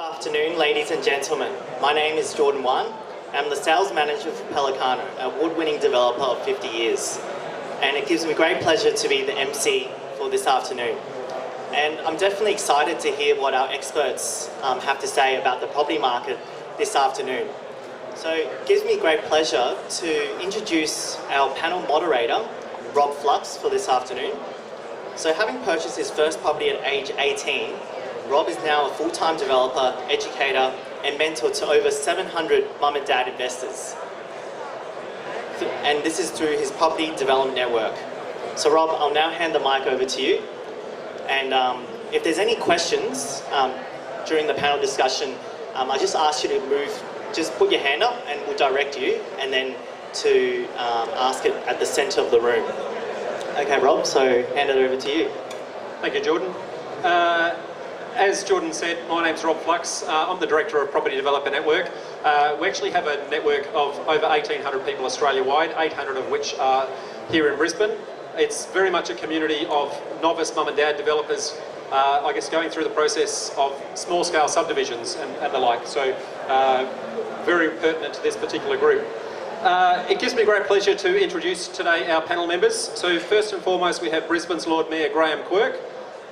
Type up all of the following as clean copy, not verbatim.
afternoon, ladies and gentlemen. My name is Jordan Wan. I'm the sales manager for Pelicano, an award-winning developer of 50 years. And it gives me great pleasure to be the MC for this afternoon. And I'm definitely excited to hear what our experts have to say about the property market this afternoon. So it gives me great pleasure to introduce our panel moderator, Rob Flux, for this afternoon. So having purchased his first property at age 18, Rob is now a full-time developer, educator, and mentor to over 700 mum and dad investors. And this is through his property development network. So Rob, I'll now hand the mic over to you. And if there's any questions during the panel discussion, I just ask you to just put your hand up and we'll direct you, and then to ask it at the centre of the room. Okay, Rob, so hand it over to you. Thank you, Jordan. As Jordan said, my name's Rob Flux. I'm the Director of Property Developer Network. We actually have a network of over 1,800 people Australia-wide, 800 of which are here in Brisbane. It's very much a community of novice mum and dad developers, I guess going through the process of small-scale subdivisions and the like. So very pertinent to this particular group. It gives me great pleasure to introduce today our panel members. So first and foremost, we have Brisbane's Lord Mayor Graham Quirk.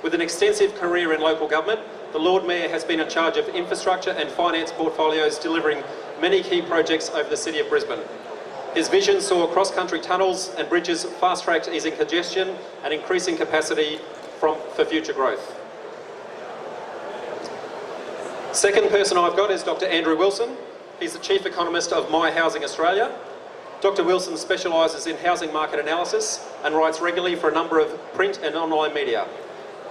With an extensive career in local government, the Lord Mayor has been in charge of infrastructure and finance portfolios, delivering many key projects over the City of Brisbane. His vision saw cross-country tunnels and bridges fast-tracked, easing congestion and increasing capacity for future growth. Second person I've got is Dr. Andrew Wilson. He's the Chief Economist of My Housing Australia. Dr. Wilson specialises in housing market analysis and writes regularly for a number of print and online media.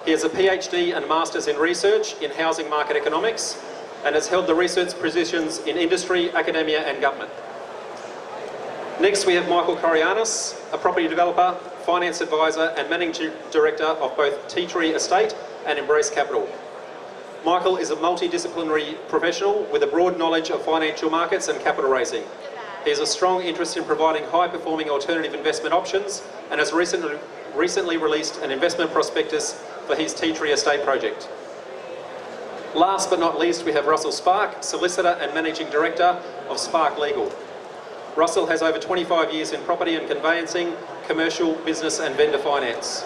He has a PhD and Masters in Research in Housing Market Economics and has held the research positions in industry, academia and government. Next we have Michael Korogiannis, a property developer, finance advisor and managing director of both Tea Tree Estate and Embrace Capital. Michael is a multidisciplinary professional with a broad knowledge of financial markets and capital raising. He has a strong interest in providing high-performing alternative investment options and has recently released an investment prospectus for his Tea Tree Estate project. Last but not least, we have Russell Sparke, Solicitor and Managing Director of Sparke Legal. Russell has over 25 years in property and conveyancing, commercial, business and vendor finance.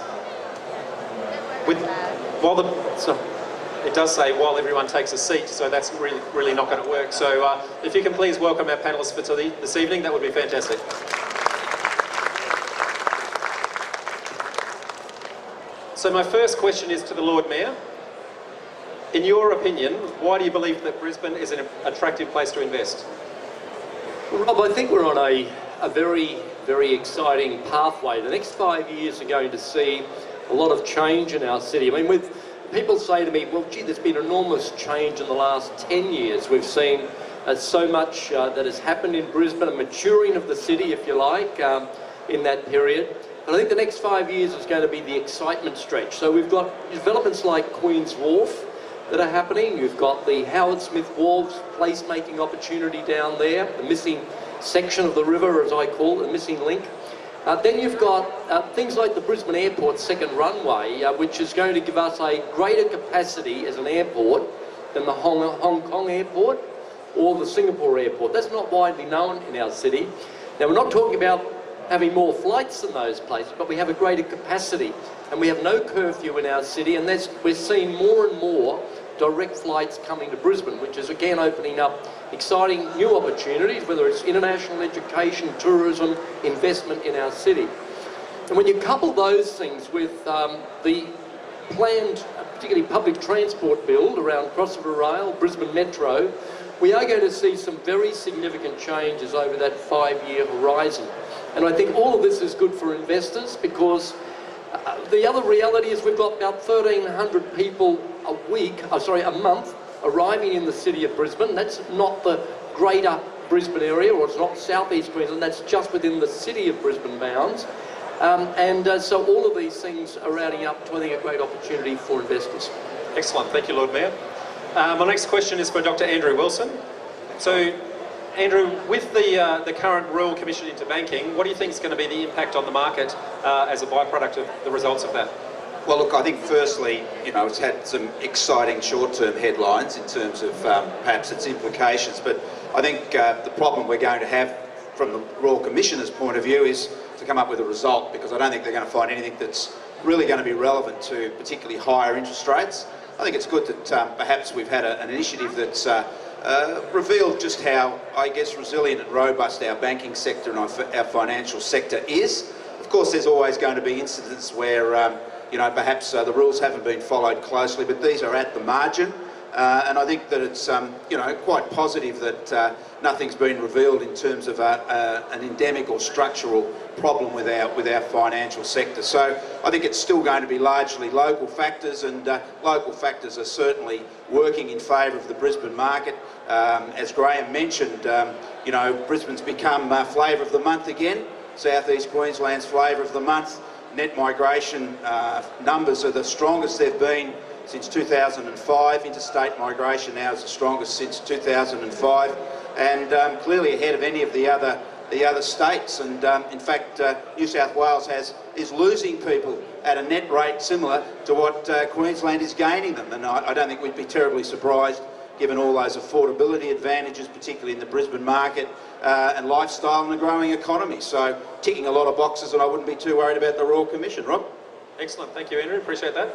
It does say while everyone takes a seat, so that's really not going to work. So if you can please welcome our panellists for this evening, that would be fantastic. So my first question is to the Lord Mayor. In your opinion, why do you believe that Brisbane is an attractive place to invest? Well, Rob, I think we're on a very, very exciting pathway. The next 5 years are going to see a lot of change in our city. I mean, people say to me, well, gee, there's been enormous change in the last 10 years. We've seen so much that has happened in Brisbane, a maturing of the city, if you like, in that period. And I think the next 5 years is going to be the excitement stretch. So we've got developments like Queen's Wharf that are happening. You've got the Howard Smith Wharves placemaking opportunity down there, the missing section of the river, as I call it, the missing link. Then you've got things like the Brisbane Airport second runway, which is going to give us a greater capacity as an airport than the Hong Kong airport or the Singapore airport. That's not widely known in our city. Now, we're not talking about having more flights than those places, but we have a greater capacity and we have no curfew in our city, and we're seeing more and more direct flights coming to Brisbane, which is again opening up exciting new opportunities, whether it's international education, tourism, investment in our city. And when you couple those things with the planned, particularly public transport build around Cross River Rail, Brisbane Metro, we are going to see some very significant changes over that 5-year horizon. And I think all of this is good for investors because the other reality is we've got about 1,300 people a month arriving in the city of Brisbane. That's not the greater Brisbane area, or it's not southeast Queensland, that's just within the city of Brisbane bounds. So all of these things are adding up to, I think, a great opportunity for investors. Excellent, thank you, Lord Mayor. My next question is for Dr. Andrew Wilson. So, Andrew, with the current Royal Commission into banking, what do you think is going to be the impact on the market as a byproduct of the results of that? Well, look, I think firstly, it's had some exciting short-term headlines in terms of perhaps its implications, but I think the problem we're going to have from the Royal Commissioner's point of view is to come up with a result, because I don't think they're going to find anything that's really going to be relevant to particularly higher interest rates. I think it's good that perhaps we've had an initiative that's revealed just how, I guess, resilient and robust our banking sector and our financial sector is. Of course, there's always going to be incidents where perhaps the rules haven't been followed closely, but these are at the margin. And I think that it's, quite positive that nothing's been revealed in terms of an endemic or structural problem with our financial sector. So I think it's still going to be largely local factors, and local factors are certainly working in favour of the Brisbane market. As Graham mentioned, Brisbane's become flavour of the month again. South East Queensland's flavour of the month. Net migration numbers are the strongest they've been since 2005. Interstate migration now is the strongest since 2005, and clearly ahead of any of the other states. And in fact, New South Wales is losing people at a net rate similar to what Queensland is gaining them. And I don't think we'd be terribly surprised, given all those affordability advantages, particularly in the Brisbane market, and lifestyle and a growing economy. So ticking a lot of boxes, and I wouldn't be too worried about the Royal Commission. Rob? Excellent, thank you, Andrew, appreciate that.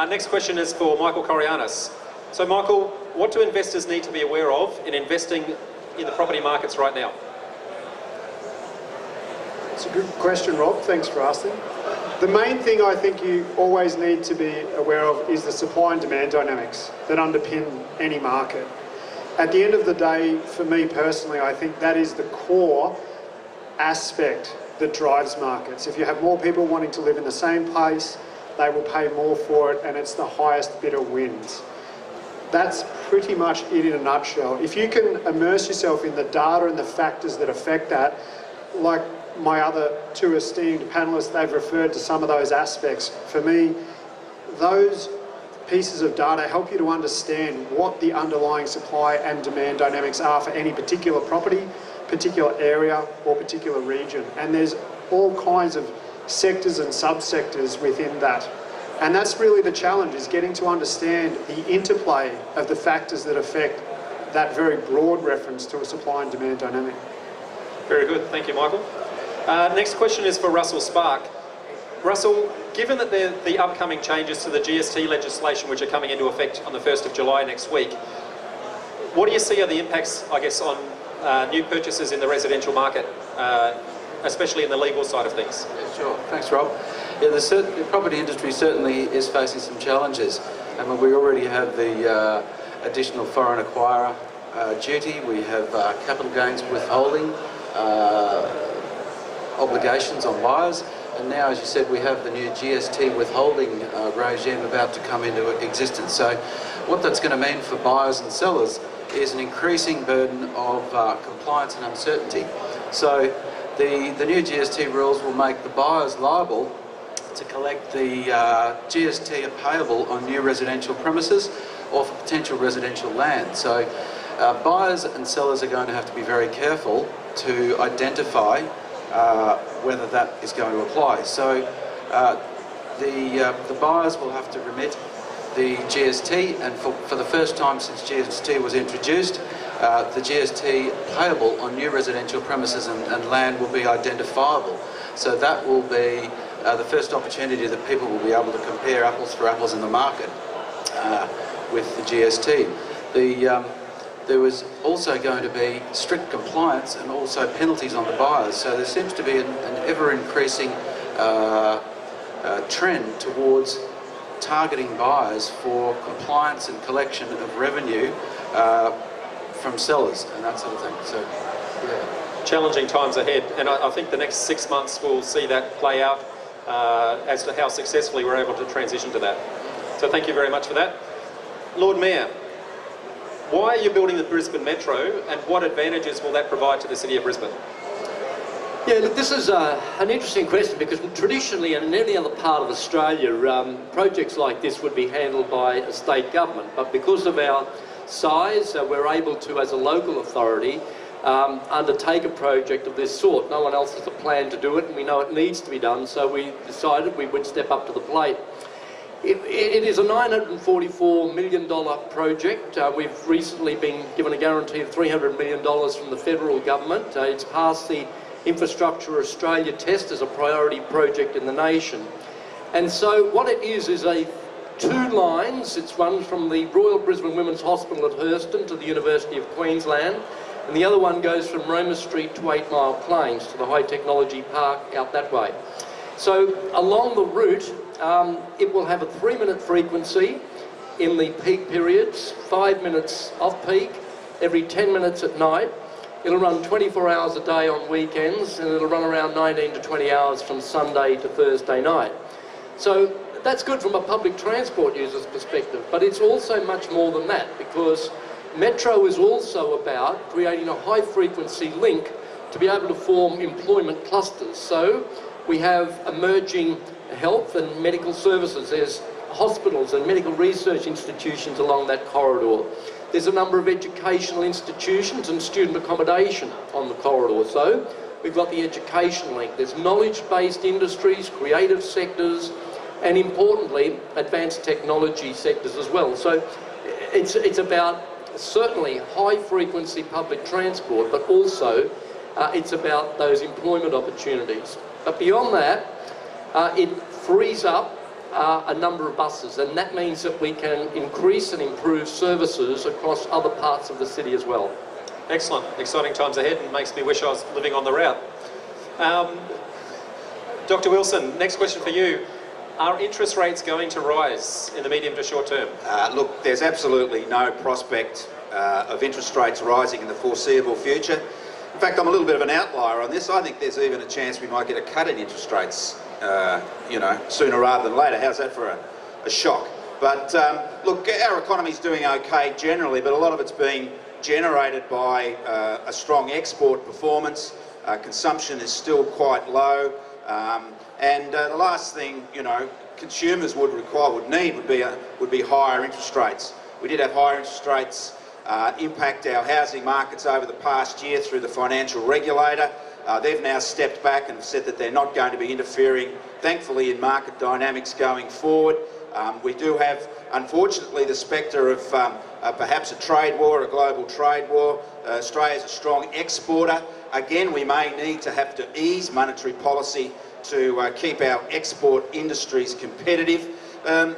Next question is for Michael Korogiannis. So Michael, what do investors need to be aware of in investing in the property markets right now? It's a good question, Rob. Thanks for asking. The main thing I think you always need to be aware of is the supply and demand dynamics that underpin any market. At the end of the day, for me personally, I think that is the core aspect that drives markets. If you have more people wanting to live in the same place, they will pay more for it, and it's the highest bidder wins. That's pretty much it in a nutshell. If you can immerse yourself in the data and the factors that affect that, like my other two esteemed panellists, they've referred to some of those aspects. For me, those pieces of data help you to understand what the underlying supply and demand dynamics are for any particular property, particular area, or particular region. And there's all kinds of sectors and subsectors within that. And that's really the challenge, is getting to understand the interplay of the factors that affect that very broad reference to a supply and demand dynamic. Very good, thank you, Michael. Next question is for Russell Sparke. Russell, given that the upcoming changes to the GST legislation, which are coming into effect on the 1st of July next week, what do you see are the impacts, I guess, on new purchases in the residential market, especially in the legal side of things? Yeah, sure. Thanks, Rob. Yeah, the property industry certainly is facing some challenges. I mean, we already have the additional foreign acquirer duty. We have capital gains withholding obligations on buyers. And now, as you said, we have the new GST withholding regime about to come into existence. So what that's going to mean for buyers and sellers is an increasing burden of compliance and uncertainty. So the new GST rules will make the buyers liable to collect the GST payable on new residential premises or for potential residential land. So buyers and sellers are going to have to be very careful to identify whether that is going to apply. So the buyers will have to remit the GST, and for the first time since GST was introduced, the GST payable on new residential premises and land will be identifiable. So that will be the first opportunity that people will be able to compare apples for apples in the market with the GST. There was also going to be strict compliance and also penalties on the buyers. So there seems to be an ever-increasing trend towards targeting buyers for compliance and collection of revenue from sellers and that sort of thing. So, yeah. Challenging times ahead, and I think the next 6 months will see that play out as to how successfully we're able to transition to that. So thank you very much for that. Lord Mayor, why are you building the Brisbane Metro, and what advantages will that provide to the City of Brisbane? Yeah, look, this is an interesting question, because traditionally and in any other part of Australia, projects like this would be handled by a state government. But because of our size, we're able to, as a local authority, undertake a project of this sort. No one else has a plan to do it, and we know it needs to be done, so we decided we would step up to the plate. It is a $944 million project. We've recently been given a guarantee of $300 million from the federal government. It's passed the Infrastructure Australia test as a priority project in the nation. And so what it is a 2 lines. It runs from the Royal Brisbane Women's Hospital at Hurston to the University of Queensland, and the other one goes from Roma Street to 8 Mile Plains to the High Technology Park out that way. So along the route, it will have a 3-minute frequency in the peak periods, 5 minutes off-peak, every 10 minutes at night. It'll run 24 hours a day on weekends, and it'll run around 19 to 20 hours from Sunday to Thursday night. So that's good from a public transport user's perspective, but it's also much more than that, because Metro is also about creating a high-frequency link to be able to form employment clusters. So we have emerging health and medical services. There's hospitals and medical research institutions along that corridor. There's a number of educational institutions and student accommodation on the corridor. So we've got the education link. There's knowledge-based industries, creative sectors, and importantly, advanced technology sectors as well. So it's about certainly high-frequency public transport, but also it's about those employment opportunities. But beyond that, it frees up a number of buses, and that means that we can increase and improve services across other parts of the city as well. Excellent. Exciting times ahead, and makes me wish I was living on the route. Dr. Wilson, next question for you. Are interest rates going to rise in the medium to short term? Look, there's absolutely no prospect of interest rates rising in the foreseeable future. In fact, I'm a little bit of an outlier on this. I think there's even a chance we might get a cut in interest rates, sooner rather than later. How's that for a shock? But look, our economy's doing okay generally, but a lot of it's being generated by a strong export performance. Consumption is still quite low. And the last thing, consumers would need would be higher interest rates. We did have higher interest rates impact our housing markets over the past year through the financial regulator. They've now stepped back and said that they're not going to be interfering, thankfully, in market dynamics going forward. We do have, unfortunately, the spectre of perhaps a trade war, a global trade war. Australia's a strong exporter. Again, we may need to have to ease monetary policy to keep our export industries competitive.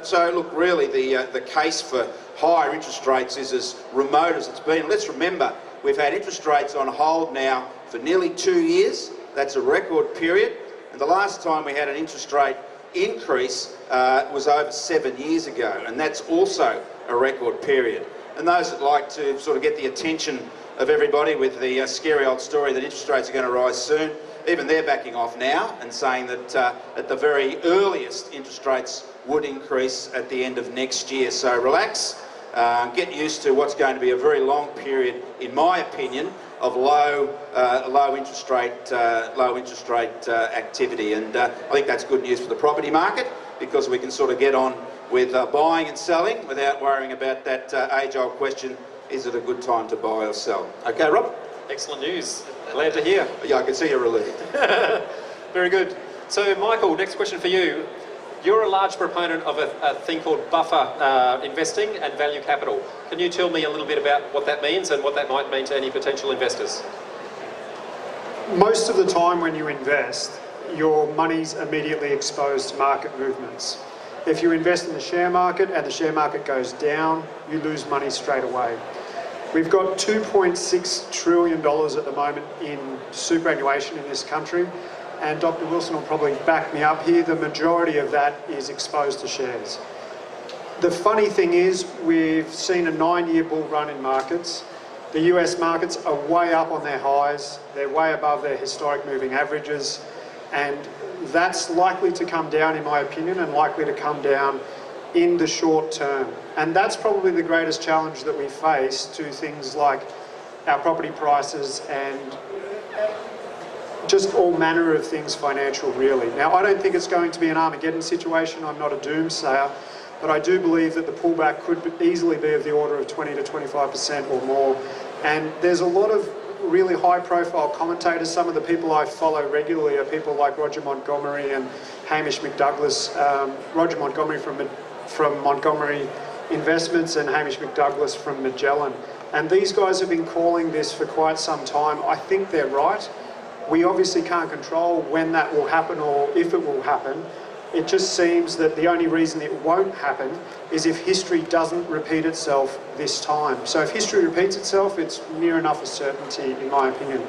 So look, really the case for higher interest rates is as remote as it's been. Let's remember, we've had interest rates on hold now for nearly 2 years. That's a record period. And the last time we had an interest rate increase was over 7 years ago, and that's also a record period. And those that like to sort of get the attention of everybody with the scary old story that interest rates are going to rise soon, even they're backing off now and saying that at the very earliest interest rates would increase at the end of next year. So relax, get used to what's going to be a very long period, in my opinion, of low interest rate activity. And I think that's good news for the property market, because we can sort of get on with buying and selling without worrying about that age-old question, is it a good time to buy or sell? Okay, Rob? Excellent news. Glad to hear. Yeah, I can see you're relieved. Very good. So, Michael, next question for you. You're a large proponent of a thing called buffer investing and value capital. Can you tell me a little bit about what that means and what that might mean to any potential investors? Most of the time when you invest, your money's immediately exposed to market movements. If you invest in the share market and the share market goes down, you lose money straight away. We've got $2.6 trillion at the moment in superannuation in this country, and Dr. Wilson will probably back me up here. The majority of that is exposed to shares. The funny thing is, we've seen a 9-year bull run in markets. The US markets are way up on their highs. They're way above their historic moving averages, and that's likely to come down, in my opinion, and likely to come down in the short term. And that's probably the greatest challenge that we face to things like our property prices and just all manner of things financial, really. Now, I don't think it's going to be an Armageddon situation. I'm not a doomsayer, but I do believe that the pullback could easily be of the order of 20 to 25% or more. And there's a lot of really high-profile commentators. Some of the people I follow regularly are people like Roger Montgomery and Hamish McDouglas. Roger Montgomery from from Montgomery Investments and Hamish McDouglas from Magellan. And these guys have been calling this for quite some time. I think they're right. We obviously can't control when that will happen or if it will happen. It just seems that the only reason it won't happen is if history doesn't repeat itself this time. So if history repeats itself, it's near enough a certainty, in my opinion.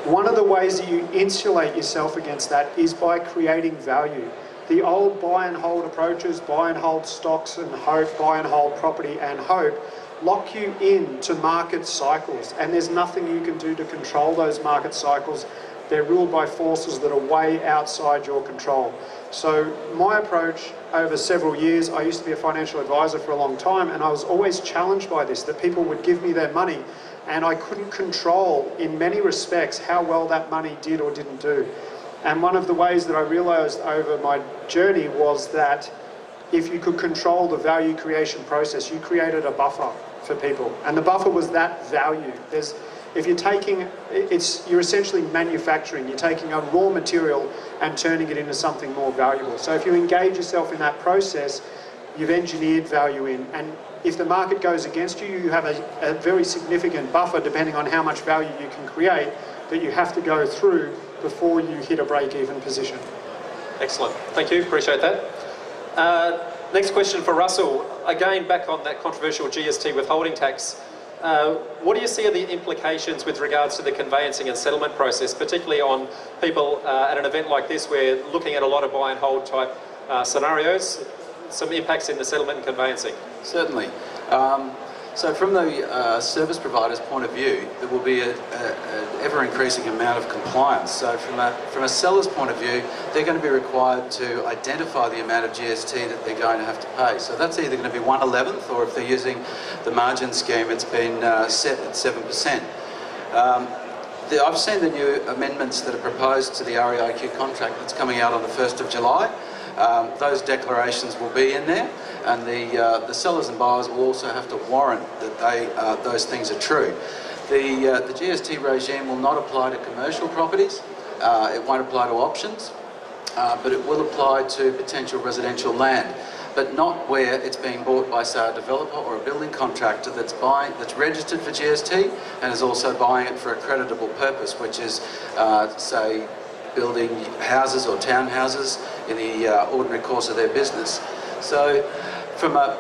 One of the ways that you insulate yourself against that is by creating value. The old buy and hold approaches, buy and hold stocks and hope, buy and hold property and hope, lock you into market cycles, and there's nothing you can do to control those market cycles. They're ruled by forces that are way outside your control. So my approach over several years, I used to be a financial advisor for a long time, and I was always challenged by this, that people would give me their money and I couldn't control in many respects how well that money did or didn't do. And one of the ways that I realised over my journey was that if you could control the value creation process, you created a buffer for people. And the buffer was that value. If you're taking, you're essentially manufacturing, you're taking a raw material and turning it into something more valuable. So if you engage yourself in that process, you've engineered value in. And if the market goes against you, you have a very significant buffer, depending on how much value you can create, that you have to go through before you hit a break-even position. Excellent. Thank you. Appreciate that. Next question for Russell. Again, back on that controversial GST withholding tax. What do you see are the implications with regards to the conveyancing and settlement process, particularly on people at an event like this, where looking at a lot of buy and hold type scenarios, some impacts in the settlement and conveyancing? Certainly. So from the service provider's point of view, there will be an ever-increasing amount of compliance. So from a seller's point of view, they're going to be required to identify the amount of GST that they're going to have to pay. So that's either going to be 1/11th, or if they're using the margin scheme, it's been set at 7%. I've seen the new amendments that are proposed to the REIQ contract that's coming out on the 1st of July. Those declarations will be in there, and the sellers and buyers will also have to warrant that those things are true. The GST regime will not apply to commercial properties. It won't apply to options, but it will apply to potential residential land, but not where it's being bought by, say, a developer or a building contractor that's registered for GST and is also buying it for a creditable purpose, which is, say, building houses or townhouses in the ordinary course of their business. So from a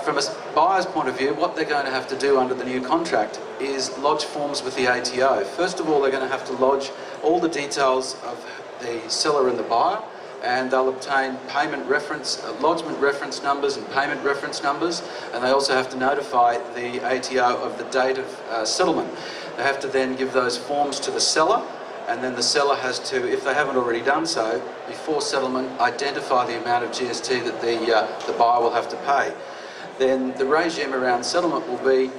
buyer's point of view, what they're going to have to do under the new contract is lodge forms with the ATO. First of all, they're going to have to lodge all the details of the seller and the buyer, and they'll obtain lodgement reference numbers and payment reference numbers, and they also have to notify the ATO of the date of settlement. They have to then give those forms to the seller, and then the seller has to, if they haven't already done so, before settlement, identify the amount of GST that the buyer will have to pay. Then the regime around settlement will be,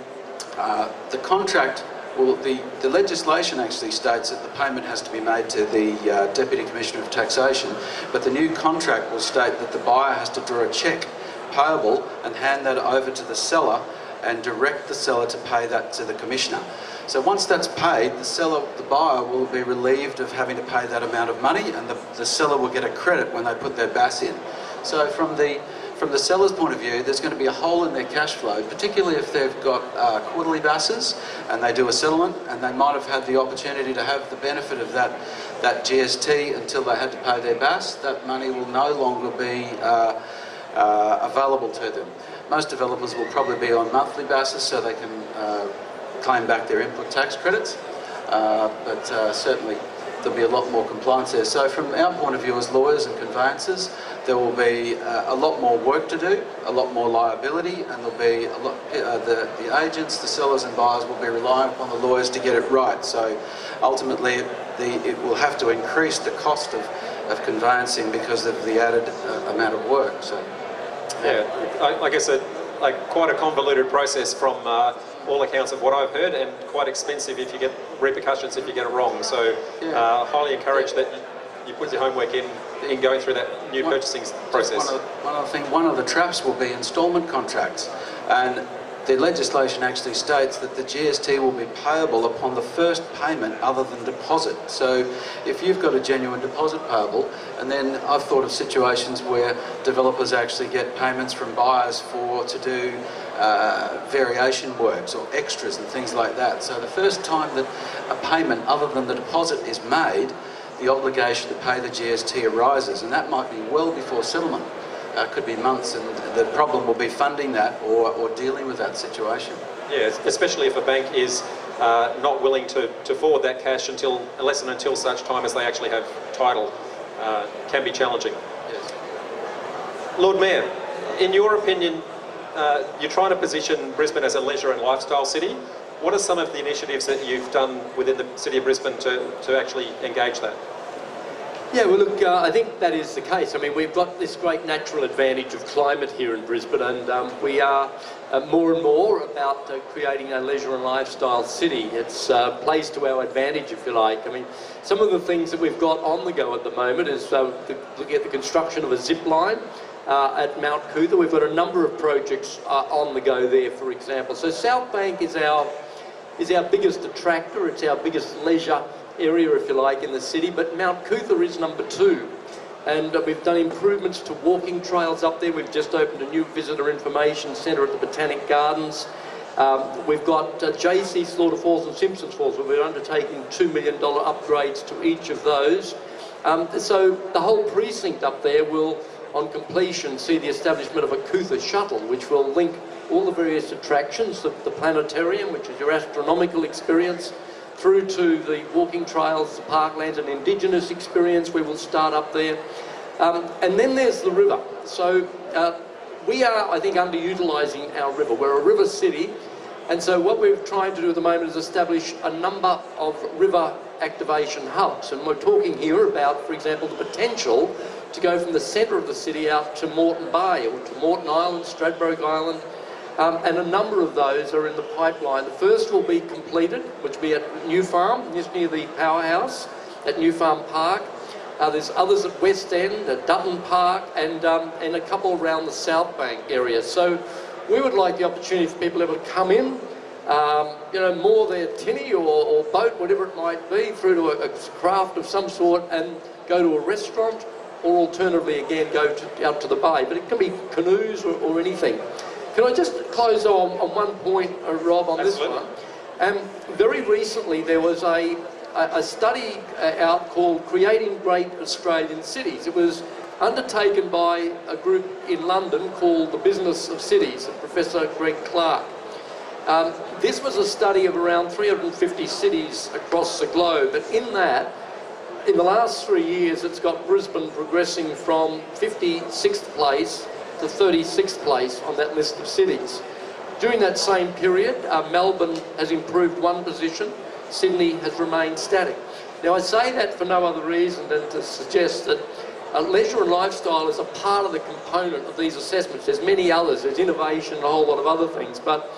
the contract, the legislation actually states that the payment has to be made to the Deputy Commissioner of Taxation, but the new contract will state that the buyer has to draw a cheque payable and hand that over to the seller and direct the seller to pay that to the Commissioner. So once that's paid, the buyer will be relieved of having to pay that amount of money, and the seller will get a credit when they put their BAS in. So from the seller's point of view, there's going to be a hole in their cash flow, particularly if they've got quarterly BASs and they do a settlement, and they might have had the opportunity to have the benefit of that GST until they had to pay their BAS. That money will no longer be available to them. Most developers will probably be on monthly BASs, so they can claim back their input tax credits, but certainly there'll be a lot more compliance there. So from our point of view as lawyers and conveyancers, there will be a lot more work to do, a lot more liability, and there'll be a lot, the agents, the sellers and buyers will be relying upon the lawyers to get it right. So ultimately it will have to increase the cost of conveyancing because of the added amount of work. So yeah, I guess quite a convoluted process from all accounts of what I've heard, and quite expensive if you get repercussions if you get it wrong. So highly encourage that you put your homework in going through that new purchasing process. One of the traps will be instalment contracts, and the legislation actually states that the GST will be payable upon the first payment other than deposit. So if you've got a genuine deposit payable, and then I've thought of situations where developers actually get payments from buyers to do variation works or extras and things like that. So the first time that a payment other than the deposit is made, the obligation to pay the GST arises, and that might be well before settlement. Could be months, and the problem will be funding that or dealing with that situation. Yeah, especially if a bank is not willing to forward that cash unless and until such time as they actually have title, can be challenging. Yes. Lord Mayor, in your opinion, you're trying to position Brisbane as a leisure and lifestyle city. What are some of the initiatives that you've done within the City of Brisbane to actually engage that? Yeah, well look, I think that is the case. I mean, we've got this great natural advantage of climate here in Brisbane, and we are more and more about creating a leisure and lifestyle city. It's plays to our advantage, if you like. I mean, some of the things that we've got on the go at the moment is looking at the construction of a zip line at Mount Cootha. We've got a number of projects on the go there, for example. So South Bank is our biggest attractor. It's our biggest leisure area, if you like, in the city, but Mount Cootha is number 2. And we've done improvements to walking trails up there. We've just opened a new visitor information centre at the Botanic Gardens. We've got JC Slaughter Falls and Simpsons Falls, where we're undertaking $2 million upgrades to each of those. So the whole precinct up there will, on completion, see the establishment of a Cootha shuttle, which will link all the various attractions, the planetarium, which is your astronomical experience, through to the walking trails, the parklands, an Indigenous experience we will start up there. And then there's the river. So we are, I think, underutilising our river. We're a river city, and so what we're trying to do at the moment is establish a number of river activation hubs. And we're talking here about, for example, the potential to go from the centre of the city out to Moreton Bay or to Moreton Island, Stradbroke Island, and a number of those are in the pipeline. The first will be completed, which will be at New Farm, just near the powerhouse at New Farm Park. There's others at West End, at Dutton Park, and a couple around the South Bank area. So we would like the opportunity for people able to come in, moor their tinny or boat, whatever it might be, through to a craft of some sort and go to a restaurant, or alternatively again go out to the bay. But it can be canoes or anything. Can I just close on one point, Rob, on Absolutely. this one? Very recently there was a study out called Creating Great Australian Cities. It was undertaken by a group in London called the Business of Cities, of Professor Greg Clark. This was a study of around 350 cities across the globe, but in that, in the last 3 years, it's got Brisbane progressing from 56th place to 36th place on that list of cities. During that same period, Melbourne has improved 1 position, Sydney has remained static. Now I say that for no other reason than to suggest that leisure and lifestyle is a part of the component of these assessments. There's many others, there's innovation and a whole lot of other things, but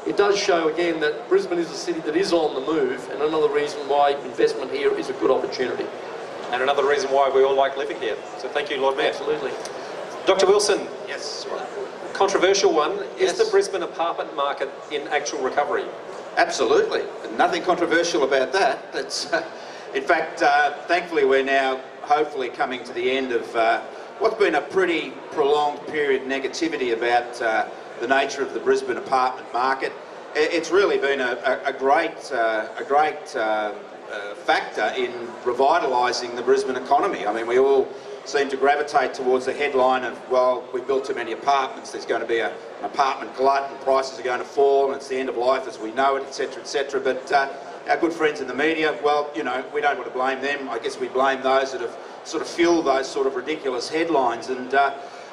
it does show again that Brisbane is a city that is on the move, and another reason why investment here is a good opportunity. And another reason why we all like living here. So thank you, Lord Mayor. Absolutely. Dr. Wilson, Yes. controversial one. Yes. Is the Brisbane apartment market in actual recovery? Absolutely. Nothing controversial about that. That's, in fact, thankfully we're now hopefully coming to the end of what's been a pretty prolonged period of negativity about the nature of the Brisbane apartment market. It's really been a great factor in revitalising the Brisbane economy. I mean, we all seem to gravitate towards the headline of, well, we built too many apartments, there's going to be an apartment glut and prices are going to fall and it's the end of life as we know it, etc, etc. But our good friends in the media, well, you know, we don't want to blame them. I guess we blame those that have sort of fueled those sort of ridiculous headlines. And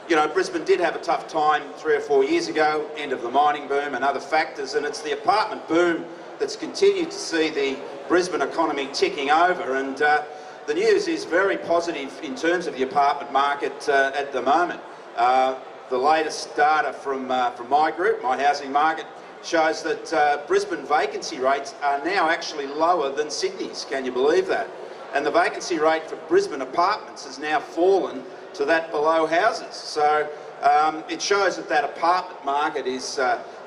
you know, Brisbane did have a tough time 3 or 4 years ago, end of the mining boom and other factors, and it's the apartment boom that's continued to see the Brisbane economy ticking over. And the news is very positive in terms of the apartment market at the moment. The latest data from my group, My Housing Market, shows that Brisbane vacancy rates are now actually lower than Sydney's. Can you believe that? And the vacancy rate for Brisbane apartments has now fallen to that below houses. So it shows that that apartment market is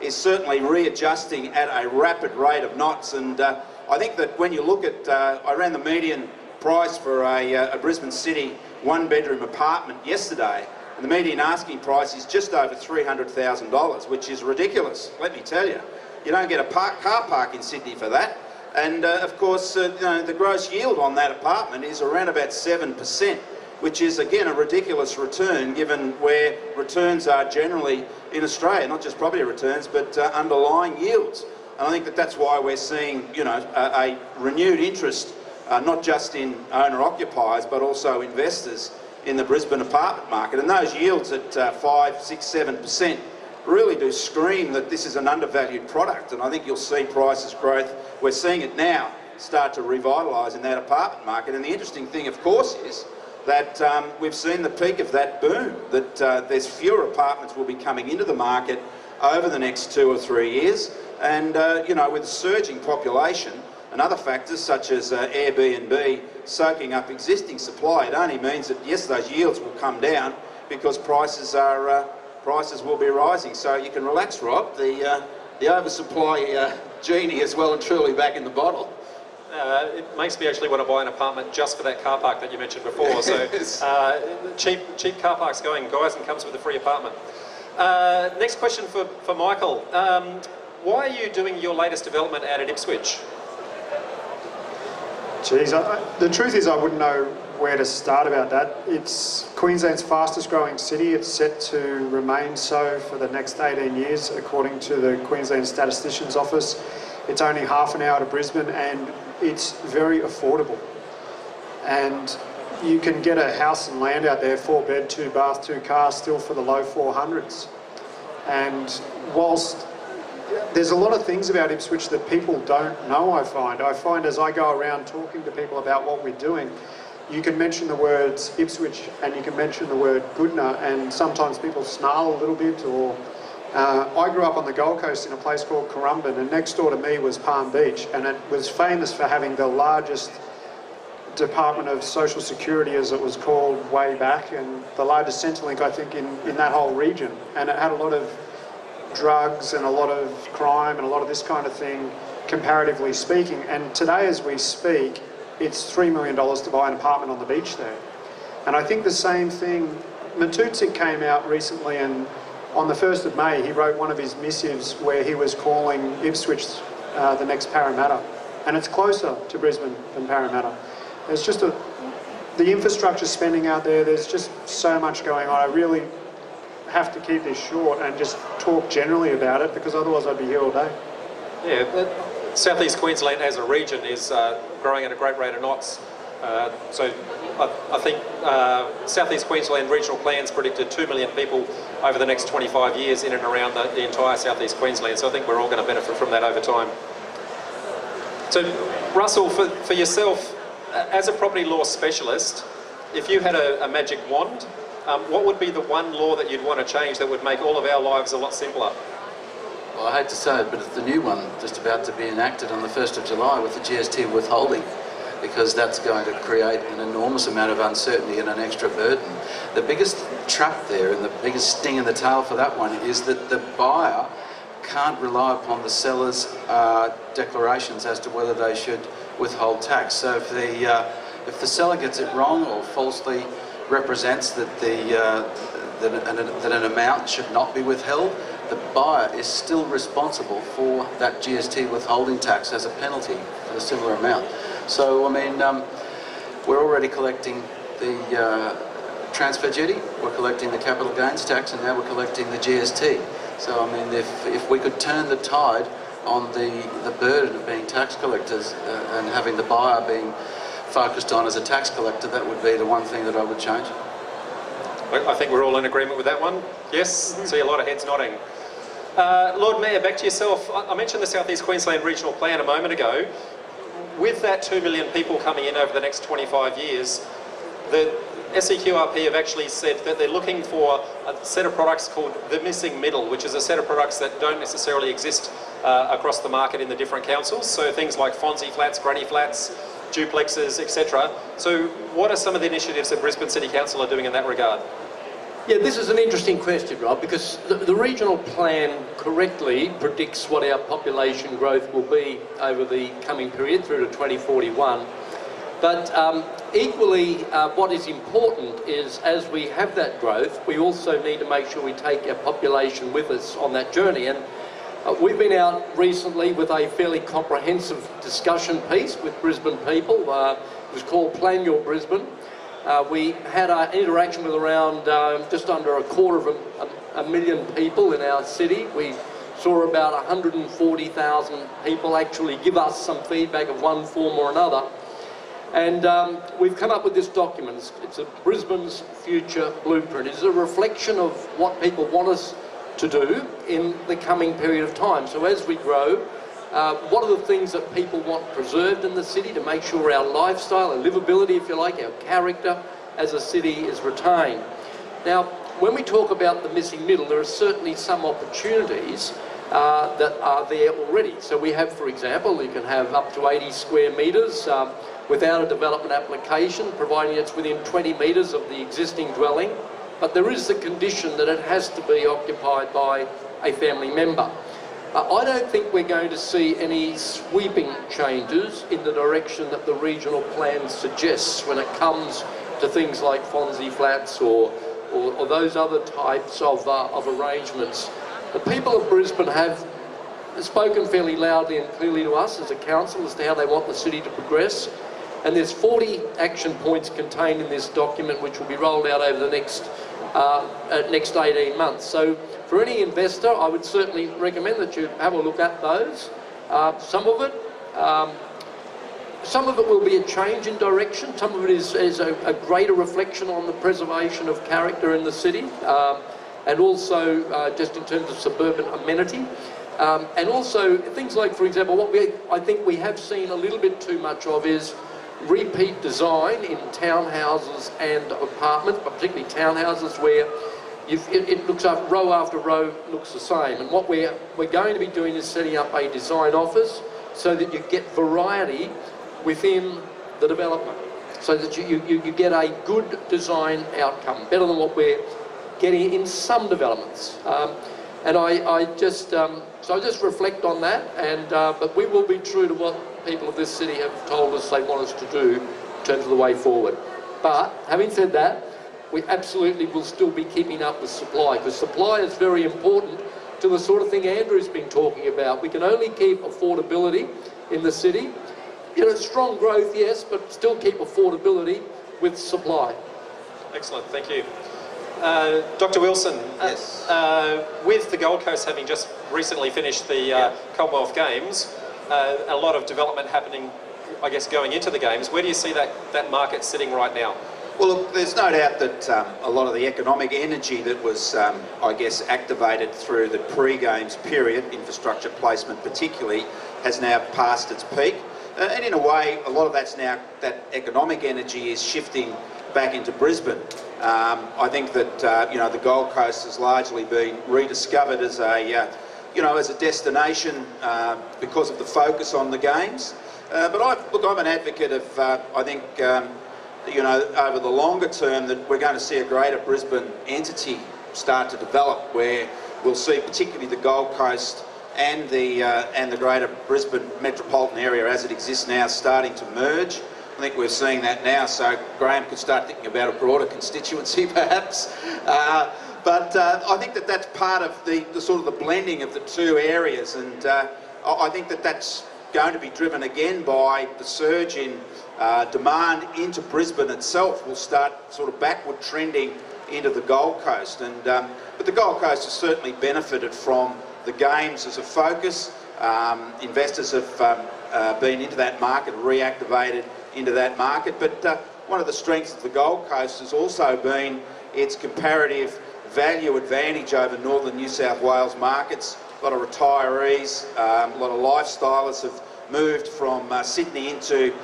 certainly readjusting at a rapid rate of knots. And I think that when you look at, I ran the median price for a Brisbane City one-bedroom apartment yesterday, and the median asking price is just over $300,000, which is ridiculous, let me tell you. You don't get a car park in Sydney for that. And of course, you know, the gross yield on that apartment is around about 7%, which is again a ridiculous return given where returns are generally in Australia, not just property returns, but underlying yields. And I think that that's why we're seeing, you know, a renewed interest, not just in owner-occupiers, but also investors in the Brisbane apartment market. And those yields at 5, 6, 7% really do scream that this is an undervalued product. And I think you'll see prices growth. We're seeing it now start to revitalise in that apartment market. And the interesting thing, of course, is that we've seen the peak of that boom, that there's fewer apartments will be coming into the market over the next 2 or 3 years. And, you know, with a surging population and other factors such as Airbnb soaking up existing supply, it only means that, yes, those yields will come down because prices will be rising. So you can relax, Rob. The oversupply genie is well and truly back in the bottle. It makes me actually want to buy an apartment just for that car park that you mentioned before. So cheap car parks going, guys, and comes with a free apartment. Next question for Michael. Why are you doing your latest development out at Ipswich? Geez, the truth is I wouldn't know where to start about that. It's Queensland's fastest growing city. It's set to remain so for the next 18 years, according to the Queensland Statisticians Office. It's only half an hour to Brisbane and it's very affordable. And you can get a house and land out there, 4-bed, 2-bath, 2-car, still for the low 400s. And whilst there's a lot of things about Ipswich that people don't know, I find as I go around talking to people about what we're doing, you can mention the words Ipswich and you can mention the word Goodna, and sometimes people snarl a little bit. Or I grew up on the Gold Coast in a place called Currumbin, and next door to me was Palm Beach, and it was famous for having the largest Department of Social Security, as it was called way back, and the largest Centrelink, I think, in that whole region. And it had a lot of drugs and a lot of crime and a lot of this kind of thing, comparatively speaking. And today, as we speak, it's $3 million to buy an apartment on the beach there. And I think the same thing, Matutsik came out recently, and on the 1st of May, he wrote one of his missives where he was calling Ipswich the next Parramatta. And it's closer to Brisbane than Parramatta. There's just the infrastructure spending out there, there's just so much going on. I really have to keep this short and just talk generally about it, because otherwise I'd be here all day. Yeah, South East Queensland as a region is growing at a great rate of knots. So I think South East Queensland regional plans predicted 2 million people over the next 25 years in and around the entire South East Queensland. So I think we're all going to benefit from that over time. So Russell, for yourself, as a property law specialist, if you had a magic wand, what would be the one law that you'd want to change that would make all of our lives a lot simpler? Well, I hate to say it, but it's the new one just about to be enacted on the 1st of July with the GST withholding, because that's going to create an enormous amount of uncertainty and an extra burden. The biggest trap there and the biggest sting in the tail for that one is that the buyer can't rely upon the seller's declarations as to whether they should withhold tax. So if the seller gets it wrong or falsely represents that that an amount should not be withheld, the buyer is still responsible for that GST withholding tax as a penalty for the similar amount. So, I mean, we're already collecting the transfer duty, we're collecting the capital gains tax, and now we're collecting the GST. So, I mean, if we could turn the tide on the burden of being tax collectors and having the buyer being focused on as a tax collector, that would be the one thing that I would change. I think we're all in agreement with that one. Yes, see a lot of heads nodding. Lord Mayor, back to yourself. I mentioned the South East Queensland Regional Plan a moment ago. With that 2 million people coming in over the next 25 years, the SEQRP have actually said that they're looking for a set of products called the missing middle, which is a set of products that don't necessarily exist across the market in the different councils. So things like Fonzie flats, granny flats, duplexes, etc. So what are some of the initiatives that Brisbane City Council are doing in that regard? Yeah, this is an interesting question, Rob, because the regional plan correctly predicts what our population growth will be over the coming period through to 2041. But equally, what is important is as we have that growth, we also need to make sure we take our population with us on that journey. And we've been out recently with a fairly comprehensive discussion piece with Brisbane people. It was called Plan Your Brisbane. We had an interaction with around just under 250,000 people in our city. We saw about 140,000 people actually give us some feedback of one form or another. And we've come up with this document. It's a Brisbane's Future Blueprint. It's a reflection of what people want us to do in the coming period of time. So as we grow, what are the things that people want preserved in the city to make sure our lifestyle, our livability, if you like, our character as a city is retained? Now, when we talk about the missing middle, there are certainly some opportunities that are there already. So we have, for example, you can have up to 80 square metres without a development application, providing it's within 20 metres of the existing dwelling. But there is the condition that it has to be occupied by a family member. I don't think we're going to see any sweeping changes in the direction that the regional plan suggests when it comes to things like Fonzie Flats or those other types of arrangements. The people of Brisbane have spoken fairly loudly and clearly to us as a council as to how they want the city to progress. And there's 40 action points contained in this document which will be rolled out over the next 18 months. So for any investor, I would certainly recommend that you have a look at those. Some of it will be a change in direction. Some of it is a greater reflection on the preservation of character in the city, and also just in terms of suburban amenity. And also things like, for example, what I think we have seen a little bit too much of is repeat design in townhouses and apartments, but particularly townhouses where it looks up row after row looks the same. And what we're going to be doing is setting up a design office so that you get variety within the development, so that you get a good design outcome, better than what we're getting in some developments. And I just reflect on that, and but we will be true to what people of this city have told us they want us to do in terms of the way forward. But having said that, we absolutely will still be keeping up with supply, because supply is very important to the sort of thing Andrew's been talking about. We can only keep affordability in the city. You know, strong growth, yes, but still keep affordability with supply. Excellent, thank you. Dr. Wilson, Yes. With the Gold Coast having just recently finished the Commonwealth Games, a lot of development happening, I guess, going into the Games, where do you see that market sitting right now? Well, look, there's no doubt that a lot of the economic energy that was, I guess, activated through the pre-Games period, infrastructure placement particularly, has now passed its peak. And in a way, a lot of that economic energy is shifting back into Brisbane. I think that the Gold Coast has largely been rediscovered as a destination because of the focus on the Games. But I'm an advocate of I think over the longer term that we're going to see a greater Brisbane entity start to develop, where we'll see particularly the Gold Coast and the greater Brisbane metropolitan area as it exists now starting to merge. I think we're seeing that now, so Graham could start thinking about a broader constituency perhaps. But I think that that's part of the sort of the blending of the two areas, and I think that that's going to be driven again by the surge in demand into Brisbane itself. Will start sort of backward trending into the Gold Coast, and but the Gold Coast has certainly benefited from the Games as a focus. Investors have been into that market, reactivated into that market, but one of the strengths of the Gold Coast has also been its comparative value advantage over northern New South Wales markets. A lot of retirees, a lot of lifestylers have moved from Sydney into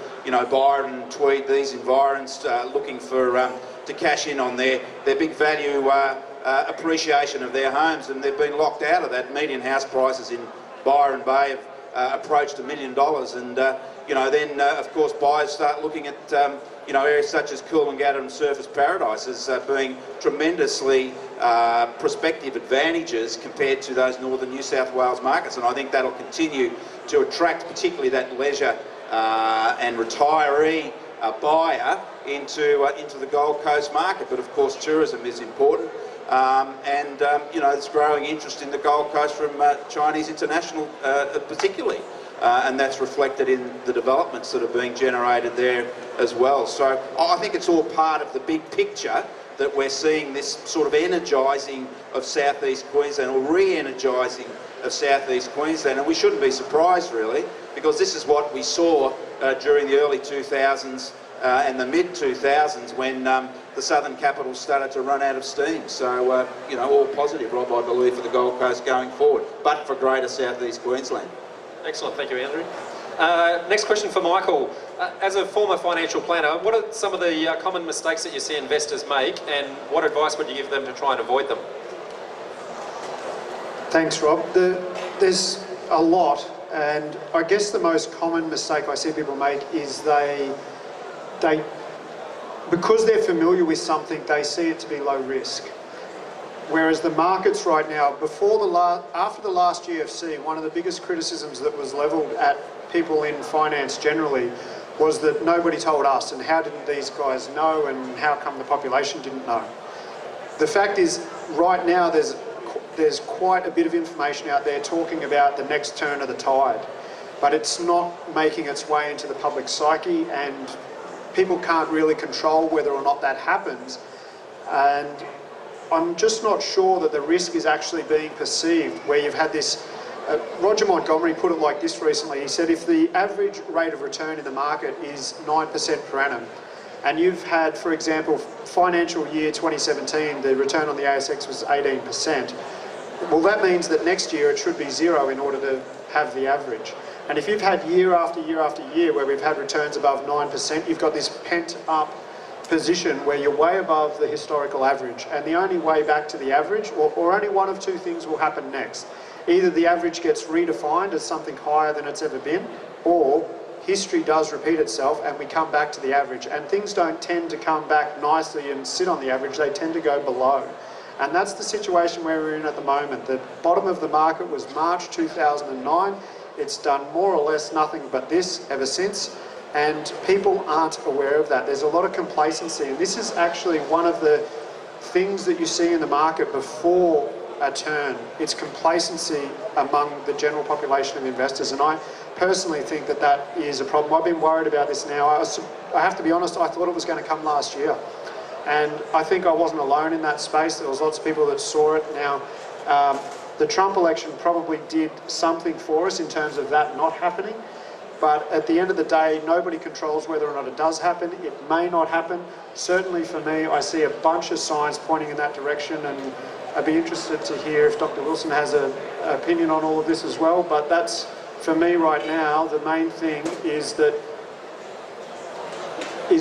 Byron, Tweed, these environs, looking for to cash in on their big value appreciation of their homes, and they've been locked out of that. Median house prices in Byron Bay have approached $1 million, and then of course buyers start looking at areas such as Coolangatta and Surfers Paradise as being tremendously prospective advantages compared to those northern New South Wales markets. And I think that'll continue to attract particularly that leisure and retiree buyer into the Gold Coast market. But of course tourism is important. There's growing interest in the Gold Coast from Chinese international particularly. And that's reflected in the developments that are being generated there as well. So I think it's all part of the big picture that we're seeing this sort of energising of South East Queensland, or re-energising of South East Queensland. And we shouldn't be surprised really, because this is what we saw during the early 2000s and the mid-2000s when the southern capitals started to run out of steam. So, all positive, Rob, I believe, for the Gold Coast going forward, but for greater South East Queensland. Excellent, thank you, Andrew. Next question for Michael. As a former financial planner, what are some of the common mistakes that you see investors make, and what advice would you give them to try and avoid them? Thanks, Rob. There's a lot, and I guess the most common mistake I see people make is they because they're familiar with something, they see it to be low risk. Whereas the markets right now, after the last GFC, one of the biggest criticisms that was levelled at people in finance generally was that nobody told us, and how didn't these guys know, and how come the population didn't know? The fact is, right now there's quite a bit of information out there talking about the next turn of the tide, but it's not making its way into the public psyche, and people can't really control whether or not that happens. And I'm just not sure that the risk is actually being perceived, where you've had this... Roger Montgomery put it like this recently. He said if the average rate of return in the market is 9% per annum, and you've had, for example, financial year 2017, the return on the ASX was 18%, well, that means that next year it should be zero in order to have the average. And if you've had year after year after year where we've had returns above 9%, you've got this pent-up position where you're way above the historical average, and the only way back to the average, or only one of two things will happen next. Either the average gets redefined as something higher than it's ever been, or history does repeat itself and we come back to the average. And things don't tend to come back nicely and sit on the average, they tend to go below. And that's the situation where we're in at the moment. The bottom of the market was March 2009. It's done more or less nothing but this ever since. And people aren't aware of that. There's a lot of complacency, and this is actually one of the things that you see in the market before a turn. It's complacency among the general population of investors, and I personally think that that is a problem. I've been worried about this now. I have to be honest, I thought it was going to come last year, and I think I wasn't alone in that space. There was lots of people that saw it. Now, the Trump election probably did something for us in terms of that not happening. But at the end of the day, nobody controls whether or not it does happen. It may not happen. Certainly for me, I see a bunch of signs pointing in that direction, and I'd be interested to hear if Dr. Wilson has an opinion on all of this as well. But that's, for me right now, the main thing is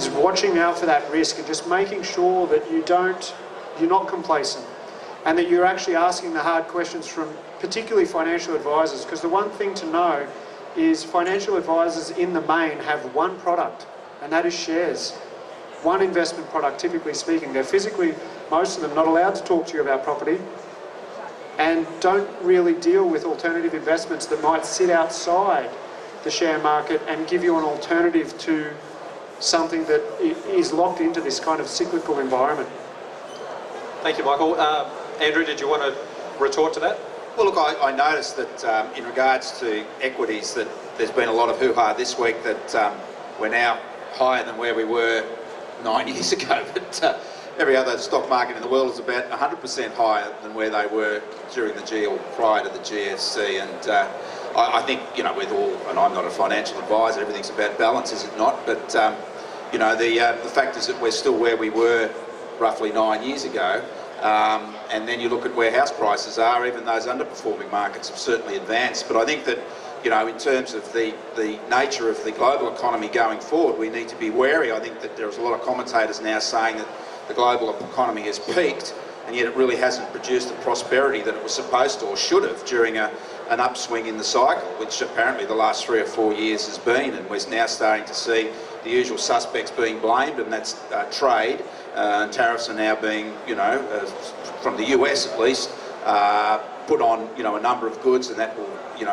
watching out for that risk and just making sure that you're not complacent, and that you're actually asking the hard questions from particularly financial advisors. Because the one thing to know is financial advisors in the main have one product, and that is shares. One investment product, typically speaking. They're physically, most of them, not allowed to talk to you about property, and don't really deal with alternative investments that might sit outside the share market and give you an alternative to something that is locked into this kind of cyclical environment. Thank you, Michael. Andrew, did you want to retort to that? Well, look, I noticed that in regards to equities, that there's been a lot of hoo-ha this week that we're now higher than where we were 9 years ago. But every other stock market in the world is about 100% higher than where they were during the prior to the GFC. And I think, with all, and I'm not a financial advisor, everything's about balance, is it not? But, the fact is that we're still where we were roughly 9 years ago. And then you look at where house prices are, even those underperforming markets have certainly advanced. But I think that, in terms of the nature of the global economy going forward, we need to be wary. I think that there's a lot of commentators now saying that the global economy has peaked, and yet it really hasn't produced the prosperity that it was supposed to or should have during an upswing in the cycle, which apparently the last 3 or 4 years has been. And we're now starting to see the usual suspects being blamed, and that's trade. And tariffs are now being, from the US at least, put on, a number of goods, and that will,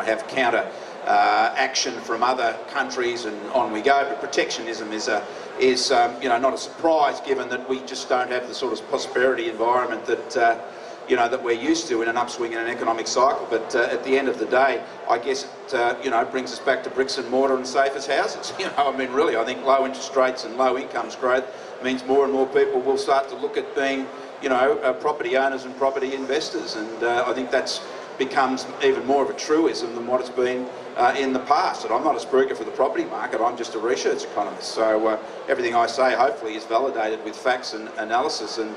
have counter action from other countries, and on we go. But protectionism is not a surprise, given that we just don't have the sort of prosperity environment that that we're used to in an upswing in an economic cycle. But at the end of the day, I guess it brings us back to bricks and mortar and safe as houses. Really, I think low interest rates and low incomes growth means more and more people will start to look at being, property owners and property investors, and I think that's becomes even more of a truism than what it's been in the past. And I'm not a Sparke for the property market, I'm just a research economist. So everything I say hopefully is validated with facts and analysis. And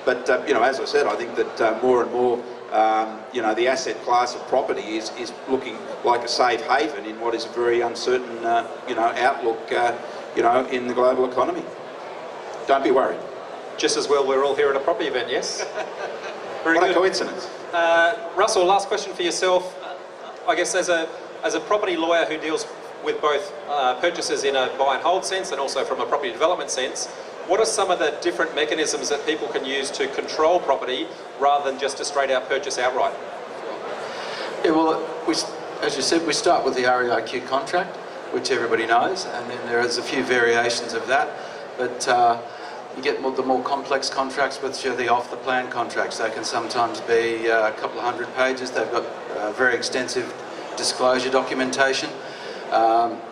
but as I said, I think that more and more the asset class of property is looking like a safe haven in what is a very uncertain outlook in the global economy. Don't be worried. Just as well we're all here at a property event, yes? Very What good. a coincidence. Russell, last question for yourself. I guess as a property lawyer who deals with both purchases in a buy and hold sense and also from a property development sense, what are some of the different mechanisms that people can use to control property rather than just a straight out purchase outright? Yeah, well, as you said, we start with the REIQ contract, which everybody knows, and then there is a few variations of that. But you get the more complex contracts, which are the off-the-plan contracts. They can sometimes be a couple of hundred pages. They've got very extensive disclosure documentation.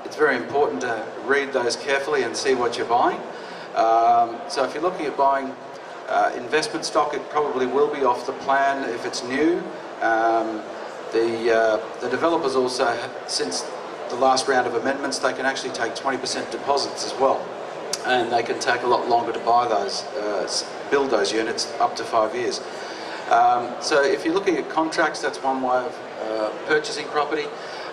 It's very important to read those carefully and see what you're buying. So if you're looking at buying investment stock, it probably will be off the plan if it's new. The developers also, since the last round of amendments, they can actually take 20% deposits as well. And they can take a lot longer to buy those, build those units, up to 5 years. So if you're looking at contracts, that's one way of purchasing property.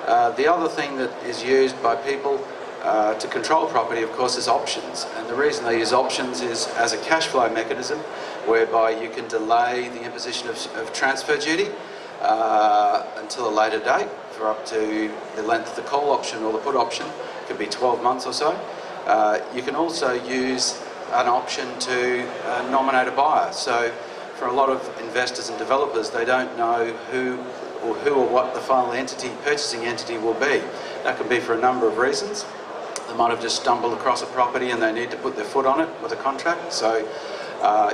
The other thing that is used by people to control property, of course, is options. And the reason they use options is as a cash flow mechanism, whereby you can delay the imposition of transfer duty until a later date for up to the length of the call option or the put option. It could be 12 months or so. You can also use an option to nominate a buyer. So for a lot of investors and developers, they don't know who or what the final purchasing entity will be. That can be for a number of reasons. They might have just stumbled across a property and they need to put their foot on it with a contract. So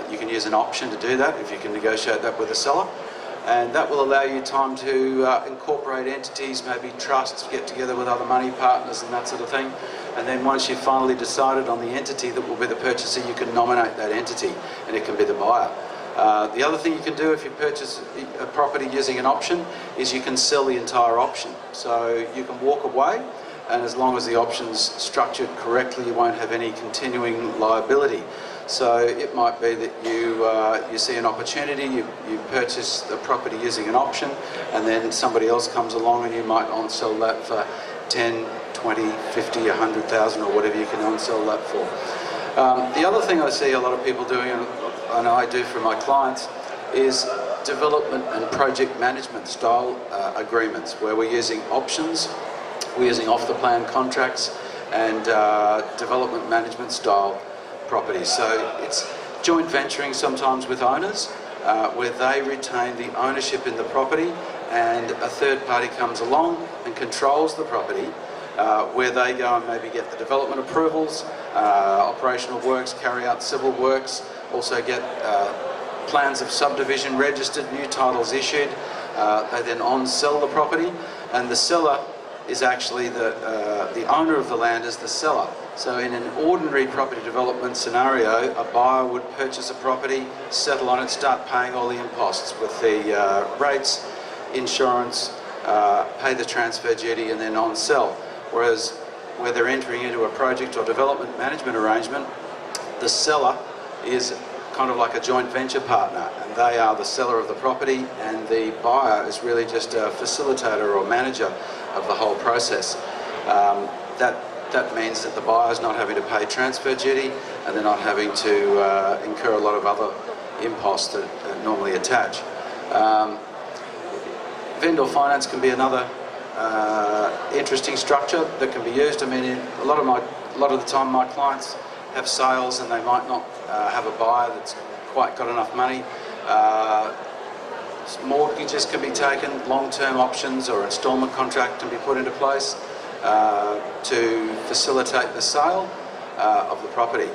you can use an option to do that if you can negotiate that with the seller. And that will allow you time to incorporate entities, maybe trusts, get together with other money partners and that sort of thing. And then once you've finally decided on the entity that will be the purchaser, you can nominate that entity and it can be the buyer. The other thing you can do if you purchase a property using an option is you can sell the entire option. So you can walk away, and as long as the option's structured correctly, you won't have any continuing liability. So it might be that you see an opportunity, you purchase the property using an option, and then somebody else comes along and you might on-sell that for 10, 20, 50, 100,000 or whatever you can on-sell that for. The other thing I see a lot of people doing, and I do for my clients, is development and project management style agreements where we're using options, we're using off-the-plan contracts and development management style properties. So it's joint venturing sometimes with owners where they retain the ownership in the property and a third party comes along and controls the property where they go and maybe get the development approvals, operational works, carry out civil works, also get plans of subdivision registered, new titles issued. They then on-sell the property, and the seller is actually the owner of the land is the seller. So in an ordinary property development scenario, a buyer would purchase a property, settle on it, start paying all the imposts with the rates, insurance, pay the transfer duty and then on-sell. Whereas where they're entering into a project or development management arrangement, the seller is kind of like a joint venture partner, and they are the seller of the property and the buyer is really just a facilitator or manager of the whole process. That means that the buyer's not having to pay transfer duty and they're not having to incur a lot of other imposts that normally attach. Vendor finance can be another interesting structure that can be used. I mean, a lot of my a lot of the time my clients have sales and they might not have a buyer that's quite got enough money. Mortgages can be taken, long-term options or instalment contract can be put into place to facilitate the sale of the property,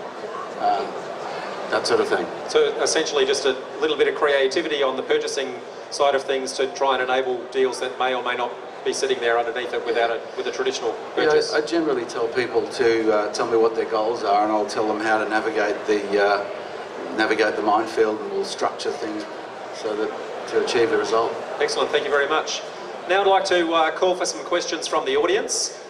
that sort of thing. So essentially just a little bit of creativity on the purchasing side of things to try and enable deals that may or may not be sitting there underneath it with a traditional purchase. I generally tell people to tell me what their goals are, and I'll tell them how to navigate the minefield, and we'll structure things so that to achieve the result. Excellent, thank you very much. Now I'd like to call for some questions from the audience.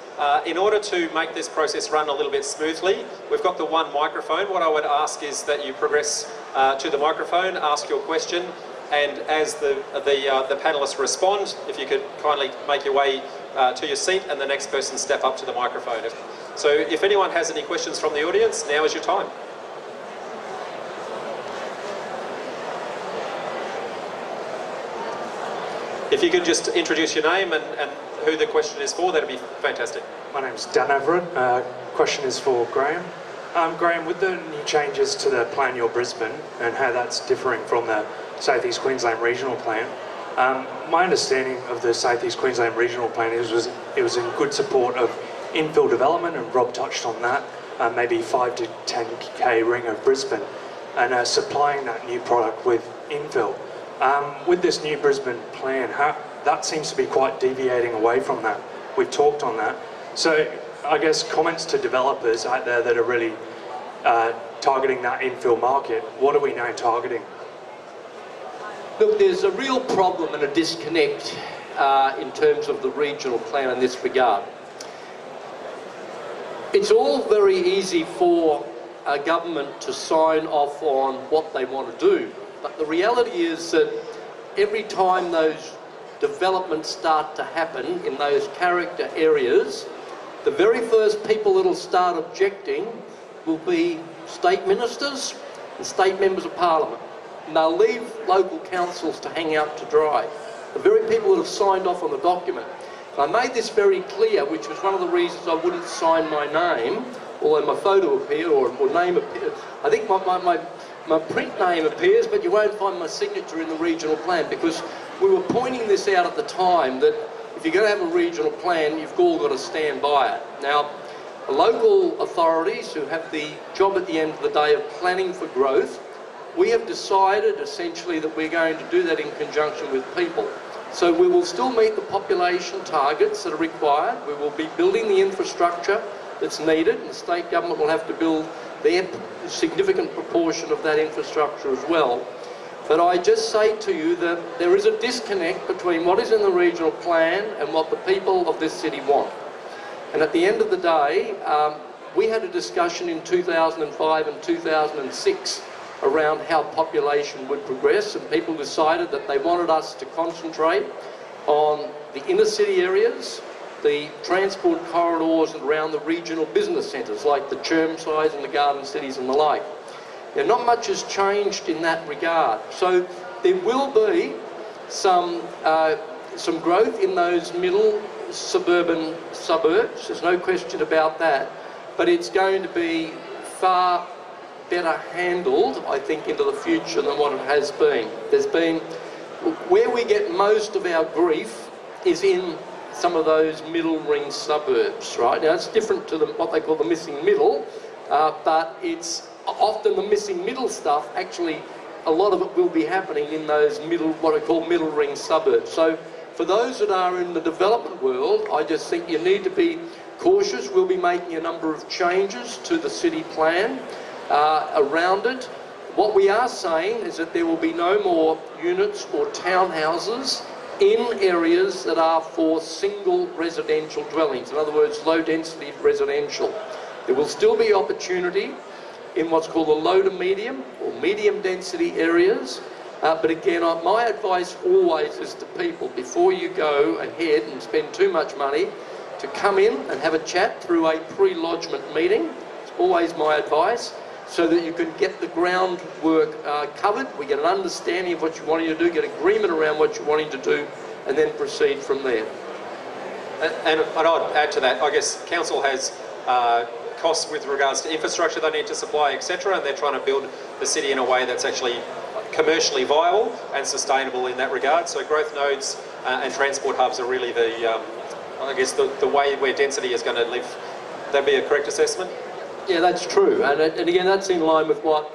In order to make this process run a little bit smoothly, we've got the one microphone. What I would ask is that you progress to the microphone, ask your question, and as the panellists respond, if you could kindly make your way to your seat and the next person step up to the microphone. So if anyone has any questions from the audience, now is your time. If you could just introduce your name and who the question is for, that'd be fantastic. My name's Dan Everett. Question is for Graham. Graham, with the new changes to the Plan Your Brisbane and how that's differing from the South East Queensland Regional Plan, my understanding of the South East Queensland Regional Plan is it was in good support of infill development, and Rob touched on that, maybe 5 to 10k ring of Brisbane, and supplying that new product with infill. With this new Brisbane plan, that seems to be quite deviating away from that. We've talked on that. So I guess comments to developers out there that are really targeting that infill market, what are we now targeting? Look, there's a real problem and a disconnect in terms of the regional plan in this regard. It's all very easy for a government to sign off on what they want to do. But the reality is that every time those developments start to happen in those character areas, the very first people that'll start objecting will be state ministers and state members of parliament. And they'll leave local councils to hang out to dry. The very people that have signed off on the document. And I made this very clear, which was one of the reasons I wouldn't sign my name, although my photo appeared or name appeared. I think my print name appears, but you won't find my signature in the regional plan, because we were pointing this out at the time that if you're going to have a regional plan, you've all got to stand by it. Now, the local authorities who have the job at the end of the day of planning for growth, we have decided essentially that we're going to do that in conjunction with people. So we will still meet the population targets that are required. We will be building the infrastructure that's needed, and the state government will have to build their significant proportion of that infrastructure as well. But I just say to you that there is a disconnect between what is in the regional plan and what the people of this city want. And at the end of the day, we had a discussion in 2005 and 2006 around how population would progress, and people decided that they wanted us to concentrate on the inner city areas, the transport corridors and around the regional business centres like the Chermsides and the Garden Cities and the like. Now, not much has changed in that regard. So there will be some growth in those middle suburban suburbs, there's no question about that, but it's going to be far better handled, I think, into the future than what it has been. Where we get most of our grief is in some of those middle ring suburbs, right? Now, it's different to what they call the missing middle, but it's often the missing middle stuff, actually, a lot of it will be happening in those what I call middle ring suburbs. So for those that are in the development world, I just think you need to be cautious. We'll be making a number of changes to the city plan around it. What we are saying is that there will be no more units or townhouses in areas that are for single residential dwellings, in other words, low density residential. There will still be opportunity in what's called the low to medium or medium density areas, but again, my advice always is to people, before you go ahead and spend too much money, to come in and have a chat through a pre-lodgement meeting. It's always my advice, so that you can get the groundwork covered, we get an understanding of what you're wanting to do, get agreement around what you're wanting to do, and then proceed from there. And I'd add to that, I guess Council has costs with regards to infrastructure they need to supply, etc., and they're trying to build the city in a way that's actually commercially viable and sustainable in that regard. So growth nodes and transport hubs are really I guess the way where density is going to live. That'd be a correct assessment? Yeah, that's true. And again, that's in line with what,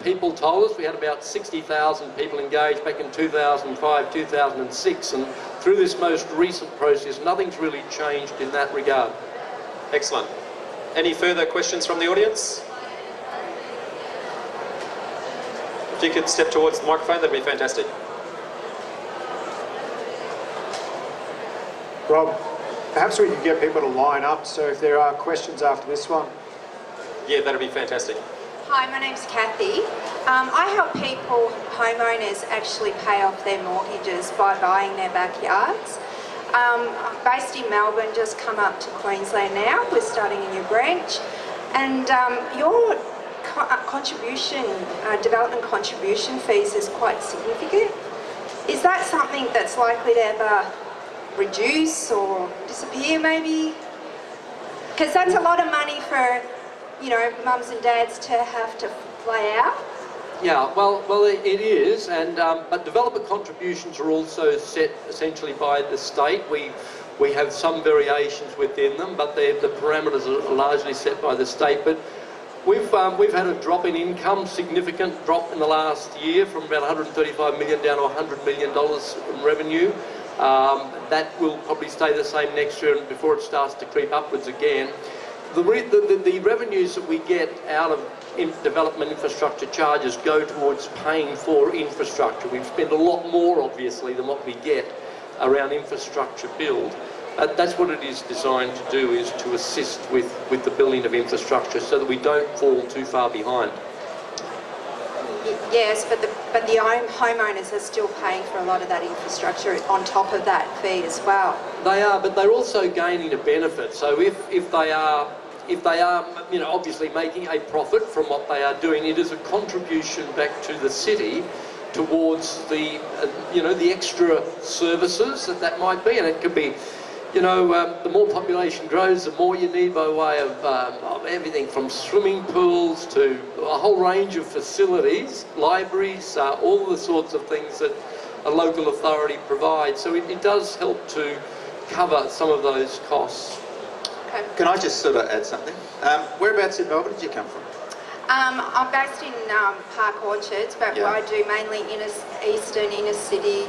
people told us. We had about 60,000 people engaged back in 2005, 2006, and through this most recent process, nothing's really changed in that regard. Excellent. Any further questions from the audience? If you could step towards the microphone, that'd be fantastic. Rob, perhaps we could get people to line up, so if there are questions after this one. Yeah, that'd be fantastic. Hi, my name's Kathy. I help people, homeowners, actually pay off their mortgages by buying their backyards. I'm based in Melbourne, just come up to Queensland now. We're starting a new branch. And your contribution, development contribution fees is quite significant. Is that something that's likely to ever reduce or disappear maybe? Because that's a lot of money for, mums and dads to have to play out. Yeah, well, it is, and but developer contributions are also set essentially by the state. We have some variations within them, but the parameters are largely set by the state. But we've had a drop in income, significant drop in the last year, from about 135 million down to $100 million in revenue. That will probably stay the same next year before it starts to creep upwards again. The revenues that we get out of development infrastructure charges go towards paying for infrastructure. We spend a lot more, obviously, than what we get around infrastructure build. That's what it is designed to do, is to assist with the building of infrastructure so that we don't fall too far behind. Yes, but the homeowners are still paying for a lot of that infrastructure on top of that fee as well. They are, but they're also gaining a benefit. So if they are, obviously making a profit from what they are doing, it is a contribution back to the city towards the, the extra services that might be, and it could be, the more population grows, the more you need by way of everything from swimming pools to a whole range of facilities, libraries, all the sorts of things that a local authority provides. So it does help to cover some of those costs. Okay. Can I just sort of add something? Whereabouts in Melbourne did you come from? I'm based in Park Orchards, but Yeah. I do mainly eastern inner city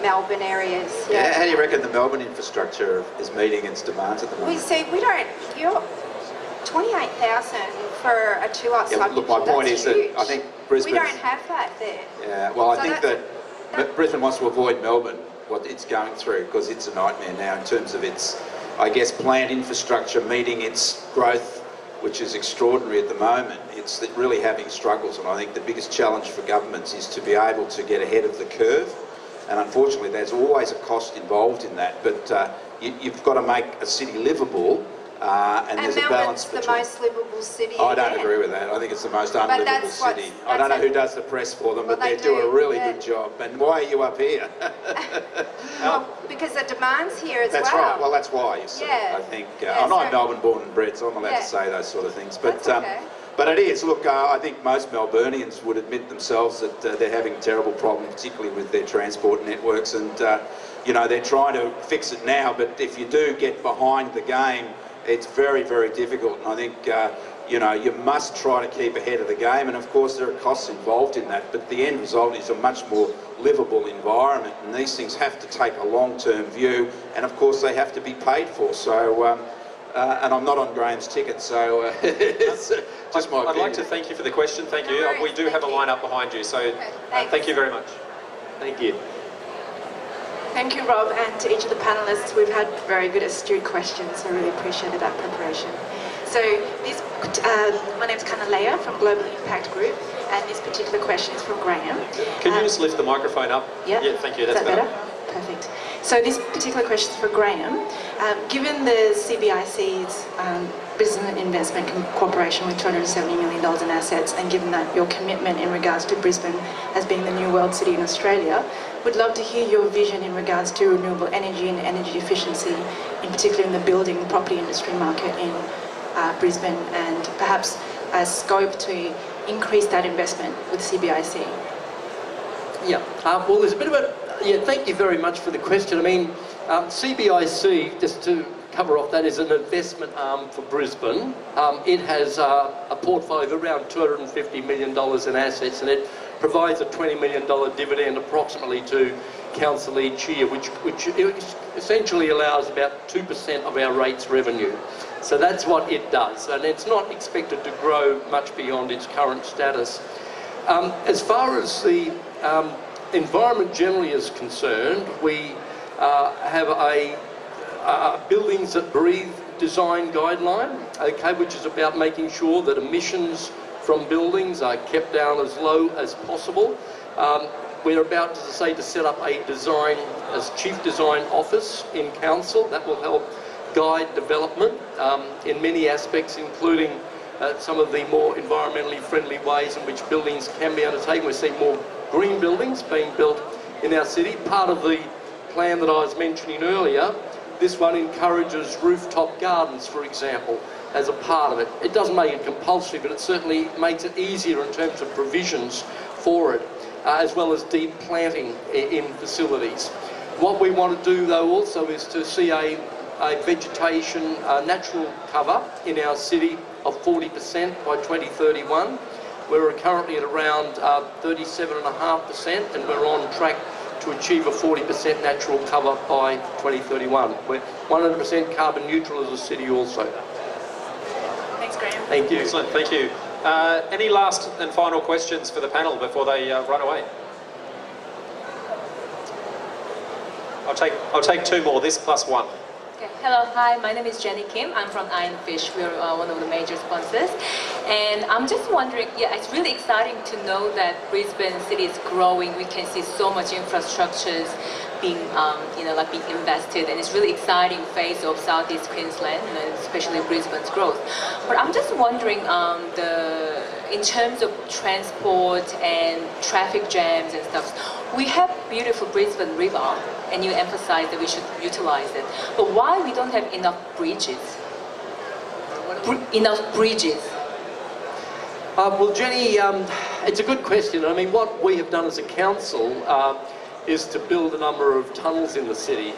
Melbourne areas. Yeah. How do you reckon the Melbourne infrastructure is meeting its demands at the moment? You're 28,000 for a 2-lot subdivision. Look, my point that's is that huge. I think Brisbane. We don't have that there. Yeah, well, So I think that Brisbane wants to avoid Melbourne, what it's going through, because it's a nightmare now in terms of its, I guess, planned infrastructure meeting its growth, which is extraordinary at the moment. It's really having struggles, and I think the biggest challenge for governments is to be able to get ahead of the curve. And unfortunately, there's always a cost involved in that, but you've got to make a city livable, and there's a balance between... the most livable city I don't again. agree with that. I think it's the most unlivable that's city. I don't know who does the press for them, but they do a really good job. And why are you up here? Well, because the demand's here as That's well. right. Well, that's why, you see. Yeah. I think Yeah, I'm not so- Melbourne born and bred, so I'm allowed Yeah. to say those sort of things. But That's okay. but it is. Look, I think most Melburnians would admit themselves that they're having a terrible problem, particularly with their transport networks, and they're trying to fix it now. But if you do get behind the game, it's very, very difficult. And I think you must try to keep ahead of the game. And of course, there are costs involved in that. But the end result is a much more livable environment. And these things have to take a long-term view. And of course, they have to be paid for. So. And I'm not on Graham's ticket, so it's just my opinion. I'd like to thank you for the question. Thank you. No worries, We do have a thank you. line-up behind you, so thanks. thank you very much. Thank you. Thank you, Rob, and to each of the panellists. We've had very good, astute questions, so I really appreciated that preparation. So my name's Kanalea from Global Impact Group, and this particular question is from Graham. Can you just lift the microphone up? Yeah, thank you. Is That's that better? Perfect. So this particular question is for Graham. Given the CBIC's Brisbane Investment Corporation with $270 million in assets, and given that your commitment in regards to Brisbane as being the new world city in Australia, would love to hear your vision in regards to renewable energy and energy efficiency, in particular in the building property industry market in Brisbane and perhaps a scope to increase that investment with CBIC? Yeah, well, there's a bit of a... Yeah, thank you very much for the question. I mean, CBIC, just to cover off that, is an investment arm for Brisbane. It has a portfolio of around $250 million in assets, and it provides a $20 million dividend approximately to council each year, which essentially allows about 2% of our rates revenue. So that's what it does, and it's not expected to grow much beyond its current status. As far as the environment generally is concerned, we have a buildings that breathe design guideline, okay, which is about making sure that emissions from buildings are kept down as low as possible. We're about to set up a design, as chief design office in council that will help guide development in many aspects, including some of the more environmentally friendly ways in which buildings can be undertaken. We're seeing more green buildings being built in our city. Part of the plan that I was mentioning earlier, this one encourages rooftop gardens, for example, as a part of it. It doesn't make it compulsory, but it certainly makes it easier in terms of provisions for it, as well as deep planting in facilities. What we want to do, though, also is to see a vegetation natural cover in our city of 40% by 2031. We're currently at around 37.5%, and we're on track to achieve a 40% natural cover by 2031. We're 100% carbon neutral as a city also. Thanks, Graham. Thank you. Excellent, thank you. Any last and final questions for the panel before they run away? I'll take two more, this plus one. Okay. Hello, hi, my name is Jenny Kim. I'm from Iron Fish. We're one of the major sponsors. And I'm just wondering, yeah, it's really exciting to know that Brisbane City is growing. We can see so much infrastructures being, being invested, and it's really exciting phase of Southeast Queensland, especially Brisbane's growth. But I'm just wondering, in terms of transport and traffic jams and stuff, we have beautiful Brisbane River, and you emphasize that we should utilize it. But why we don't have enough bridges? Enough bridges? Well, Jenny, it's a good question. I mean, what we have done as a council is to build a number of tunnels in the city.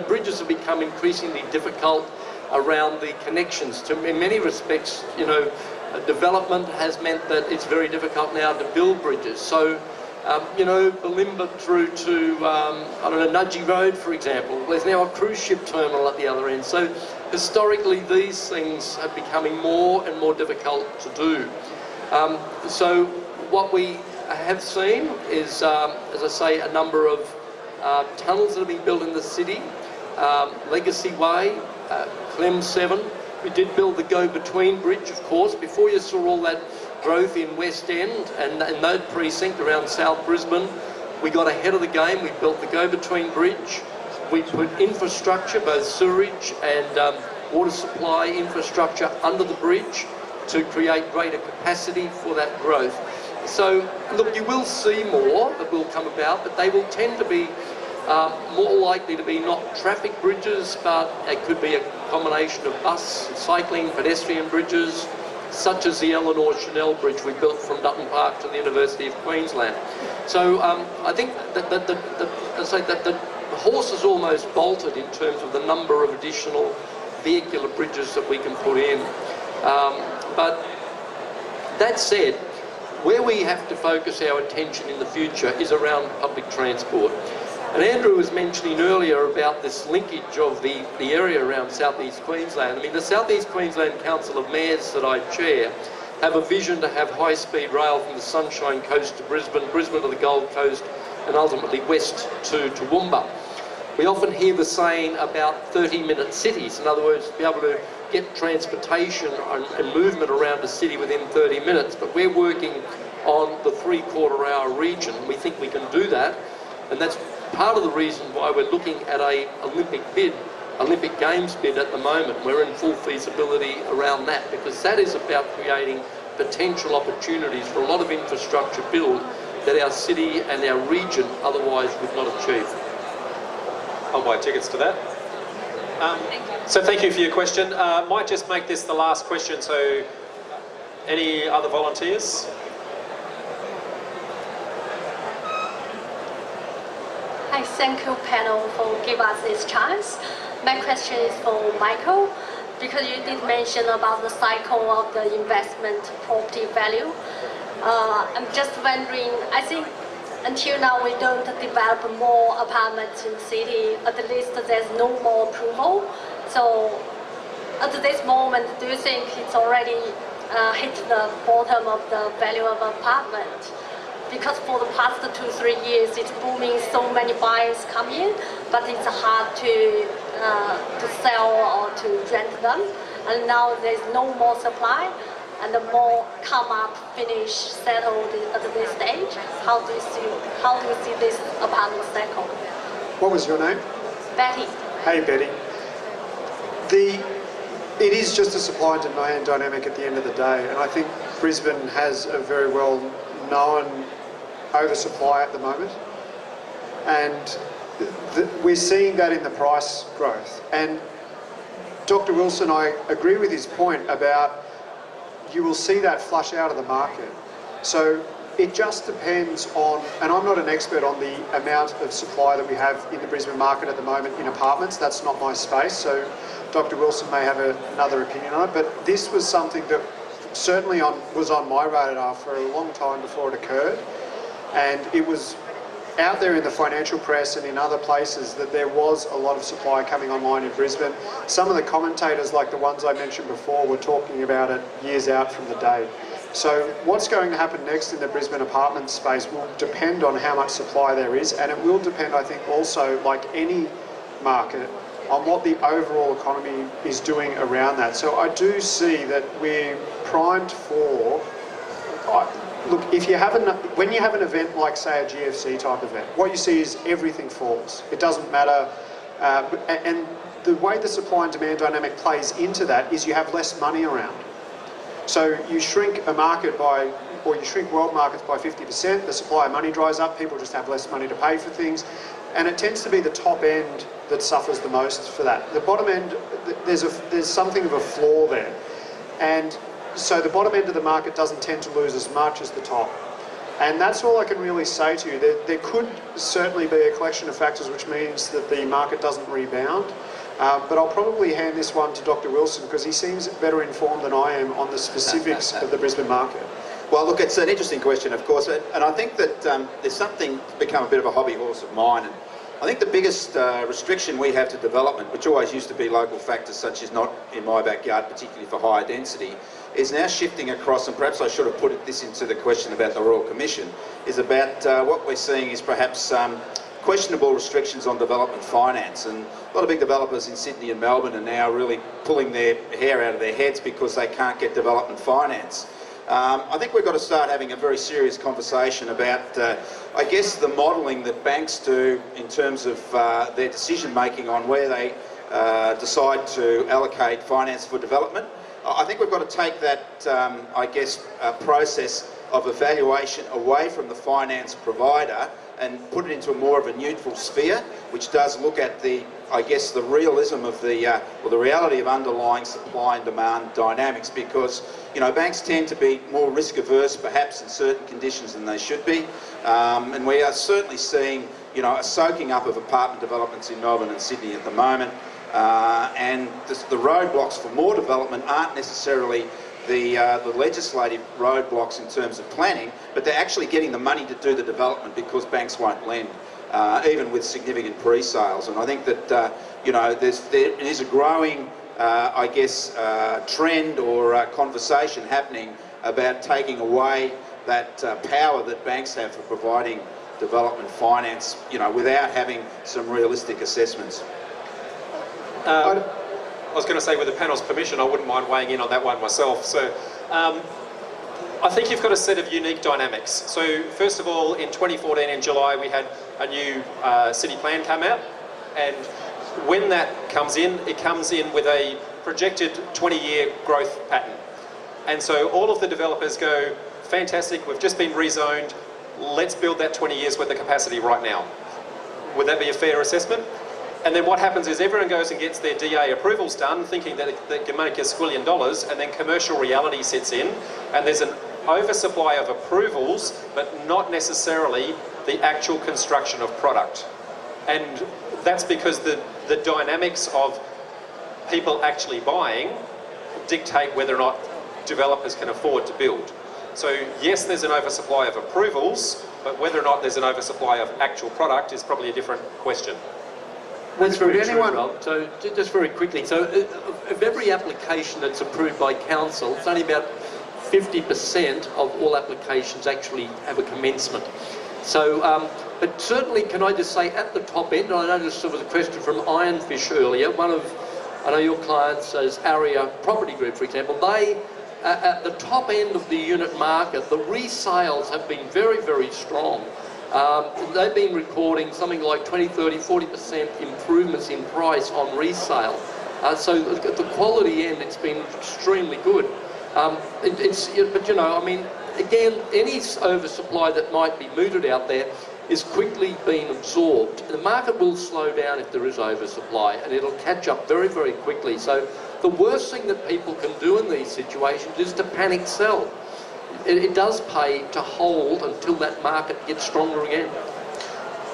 Bridges have become increasingly difficult around the connections. In many respects, development has meant that it's very difficult now to build bridges. So, Bulimba through to, Nudgee Road, for example, there's now a cruise ship terminal at the other end. So, historically, these things are becoming more and more difficult to do. So, what we have seen is, as I say, a number of tunnels that have been built in the city. Legacy Way, Clem 7. We did build the Go-Between Bridge, of course. Before you saw all that growth in West End and that precinct around South Brisbane, we got ahead of the game. We built the Go-Between Bridge. We put infrastructure, both sewerage and water supply infrastructure under the bridge to create greater capacity for that growth. So, look, you will see more that will come about, but they will tend to be more likely to be not traffic bridges, but it could be a combination of bus, cycling, pedestrian bridges, such as the Eleanor Chanel Bridge we built from Dutton Park to the University of Queensland. So I think that the horse is almost bolted in terms of the number of additional vehicular bridges that we can put in. But that said, where we have to focus our attention in the future is around public transport. And Andrew was mentioning earlier about this linkage of the area around Southeast Queensland. I mean, the Southeast Queensland Council of Mayors that I chair have a vision to have high-speed rail from the Sunshine Coast to Brisbane, Brisbane to the Gold Coast, and ultimately west to Toowoomba. We often hear the saying about 30-minute cities. In other words, be able to get transportation and movement around the city within 30 minutes. But we're working on the 3/4-hour region. We think we can do that, and that's part of the reason why we're looking at a Olympic Games bid at the moment. We're in full feasibility around that, because that is about creating potential opportunities for a lot of infrastructure build that our city and our region otherwise would not achieve. I'll buy tickets to that. So thank you for your question. Might just make this the last question, so any other volunteers? Hi, thank you panel for giving us this chance. My question is for Michael, because you did mention about the cycle of the investment property value. I'm just wondering, I think until now we don't develop more apartments in the city, at least there's no more approval. So at this moment, do you think it's already hit the bottom of the value of apartment? Because for the past 2-3 years, it's booming, so many buyers come in, but it's hard to sell or to rent them. And now there's no more supply, and the more come up, finish, settled at this stage. How do you see this apartment cycle? What was your name? Betty. Hey, Betty. It is just a supply and demand dynamic at the end of the day, and I think Brisbane has a very well known oversupply at the moment, and we're seeing that in the price growth. And Dr. Wilson, I agree with his point about you will see that flush out of the market. So it just depends on, and I'm not an expert on the amount of supply that we have in the Brisbane market at the moment in apartments. That's not my space, so Dr. Wilson may have another opinion on it, but this was something that certainly was on my radar for a long time before it occurred. And it was out there in the financial press and in other places that there was a lot of supply coming online in Brisbane. Some of the commentators, like the ones I mentioned before, were talking about it years out from the date. So what's going to happen next in the Brisbane apartment space will depend on how much supply there is, and it will depend, I think, also, like any market, on what the overall economy is doing around that. So I do see that we're primed for... Look, when you have an event like, say, a GFC type event, what you see is everything falls. It doesn't matter. And the way the supply and demand dynamic plays into that is you have less money around. So you shrink a market or you shrink world markets by 50%, the supply of money dries up, people just have less money to pay for things. And it tends to be the top end that suffers the most for that. The bottom end, there's something of a flaw there. And so the bottom end of the market doesn't tend to lose as much as the top. And that's all I can really say to you. There could certainly be a collection of factors which means that the market doesn't rebound. But I'll probably hand this one to Dr. Wilson because he seems better informed than I am on the specifics of the Brisbane market. Well, look, it's an interesting question, of course, and I think that there's something become a bit of a hobby horse of mine. And I think the biggest restriction we have to development, which always used to be local factors such as not in my backyard, particularly for higher density, is now shifting across, and perhaps I should have put this into the question about the Royal Commission, is about what we're seeing is perhaps questionable restrictions on development finance. And a lot of big developers in Sydney and Melbourne are now really pulling their hair out of their heads because they can't get development finance. I think we've got to start having a very serious conversation about, I guess, the modelling that banks do in terms of their decision making on where they decide to allocate finance for development. I think we've got to take that, I guess, process of evaluation away from the finance provider and put it into more of a neutral sphere, which does look at the, I guess, the realism of the reality of underlying supply and demand dynamics, because, you know, banks tend to be more risk averse perhaps in certain conditions than they should be, and we are certainly seeing, you know, a soaking up of apartment developments in Melbourne and Sydney at the moment, and the roadblocks for more development aren't necessarily the legislative roadblocks in terms of planning, but they're actually getting the money to do the development because banks won't lend, even with significant pre-sales. And I think that you know, there is a growing, I guess, trend or conversation happening about taking away that power that banks have for providing development finance, you know, without having some realistic assessments. I was going to say, with the panel's permission, I wouldn't mind weighing in on that one myself. So I think you've got a set of unique dynamics. So first of all, in 2014 in July, we had a new city plan come out. And when that comes in, it comes in with a projected 20-year growth pattern. And so all of the developers go, fantastic, we've just been rezoned, let's build that 20 years worth of capacity right now. Would that be a fair assessment? And then what happens is everyone goes and gets their DA approvals done, thinking that they can make $1 squillion, and then commercial reality sets in, and there's an oversupply of approvals, but not necessarily the actual construction of product. And that's because the dynamics of people actually buying dictate whether or not developers can afford to build. So yes, there's an oversupply of approvals, but whether or not there's an oversupply of actual product is probably a different question. That's very true, Rob. So just very quickly, so of every application that's approved by council, it's only about 50% of all applications actually have a commencement. So, but certainly, can I just say at the top end, and I noticed there was a question from Ironfish earlier, I know your clients as Area Property Group, for example, they, at the top end of the unit market, the resales have been very, very strong. They've been recording something like 20, 30, 40% improvements in price on resale. So at the quality end, it's been extremely good. But you know, I mean, again, any oversupply that might be mooted out there is quickly being absorbed. The market will slow down if there is oversupply, and it'll catch up very, very quickly. So the worst thing that people can do in these situations is to panic sell. It does pay to hold until that market gets stronger again.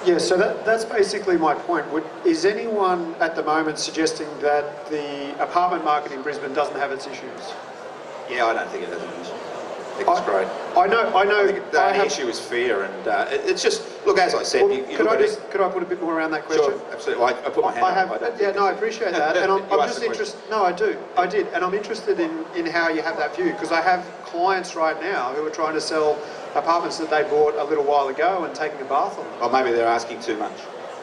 Yeah, so that's basically my point. Is anyone at the moment suggesting that the apartment market in Brisbane doesn't have its issues? Yeah, I don't think it has an issue. I think it's great. I know. I think the only issue is fear, and it's just, look, as I said, well, could I put a bit more around that question? Sure, absolutely. I put my hand up. Yeah, no, I appreciate that, and I'm just interested. No, I did, and I'm interested in how you have that view, because I have clients right now who are trying to sell apartments that they bought a little while ago and taking a bath on them. Or maybe they're asking too much.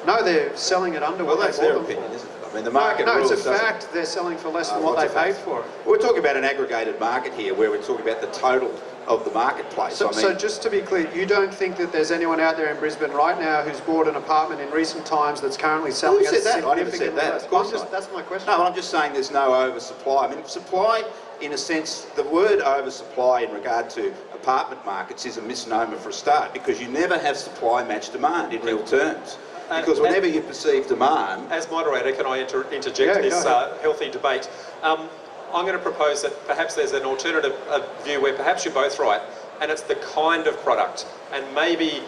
No, they're selling it under what they bought them for. Well, that's their opinion, isn't it? I mean, the market no, rules. It's a fact. They're selling for less than what they paid for it. Well, we're talking about an aggregated market here, where we're talking about the total of the marketplace. So just to be clear, you don't think that there's anyone out there in Brisbane right now who's bought an apartment in recent times that's currently selling at significantly less? I never said that. Of course not. That's my question. No, I'm just saying there's no oversupply. I mean, supply, in a sense, the word oversupply in regard to apartment markets is a misnomer for a start, because you never have supply match demand in real terms. Because whenever you perceive demand... As moderator, can I interject this healthy debate? I'm going to propose that perhaps there's an alternative view where perhaps you're both right, and it's the kind of product. And maybe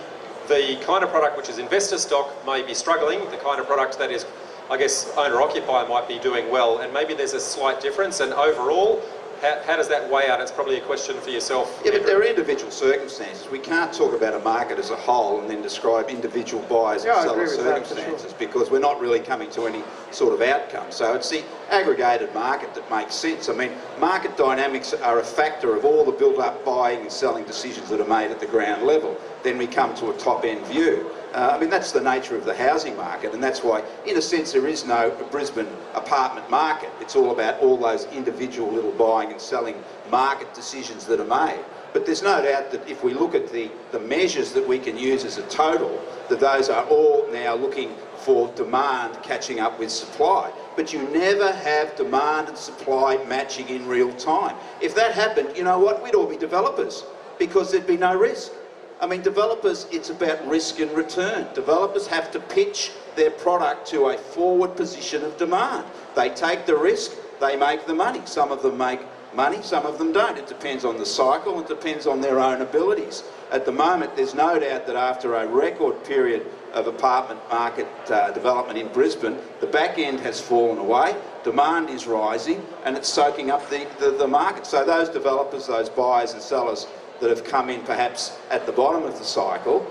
the kind of product which is investor stock may be struggling, the kind of product that is, I guess, owner-occupier might be doing well, and maybe there's a slight difference, and overall, how does that weigh out? It's probably a question for yourself. Yeah, but there are individual circumstances. We can't talk about a market as a whole and then describe individual buyers and sellers' circumstances, because we're not really coming to any sort of outcome. So it's the aggregated market that makes sense. I mean, market dynamics are a factor of all the build-up buying and selling decisions that are made at the ground level. Then we come to a top-end view. I mean, that's the nature of the housing market, and that's why, in a sense, there is no Brisbane apartment market. It's all about all those individual little buying and selling market decisions that are made. But there's no doubt that if we look at the measures that we can use as a total, that those are all now looking for demand catching up with supply. But you never have demand and supply matching in real time. If that happened, you know what, we'd all be developers, because there'd be no risk. I mean, developers, it's about risk and return. Developers have to pitch their product to a forward position of demand. They take the risk, they make the money. Some of them make money, some of them don't. It depends on the cycle, it depends on their own abilities. At the moment, there's no doubt that after a record period of apartment market development in Brisbane, the back end has fallen away, demand is rising, and it's soaking up the market. So those developers, those buyers and sellers that have come in perhaps at the bottom of the cycle,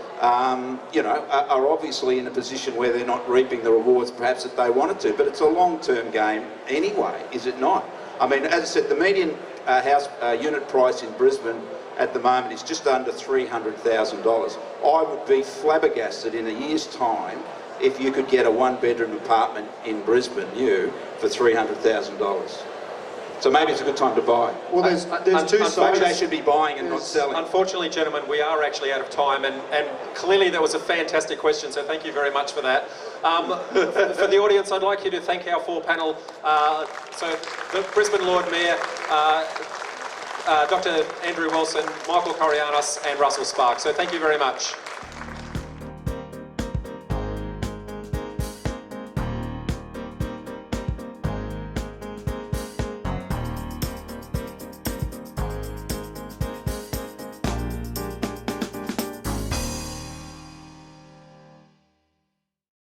you know, are obviously in a position where they're not reaping the rewards perhaps that they wanted to. But it's a long-term game anyway, is it not? I mean, as I said, the median house unit price in Brisbane at the moment is just under $300,000. I would be flabbergasted in a year's time if you could get a one-bedroom apartment in Brisbane, new, for $300,000. So maybe it's a good time to buy. Well, there's two sides. Maybe they should be buying and not selling. Unfortunately, gentlemen, we are actually out of time, and clearly that was a fantastic question, so thank you very much for that. For the audience, I'd like you to thank our full panel. So the Brisbane Lord Mayor, Dr. Andrew Wilson, Michael Korogiannis and Russell Sparke. So thank you very much.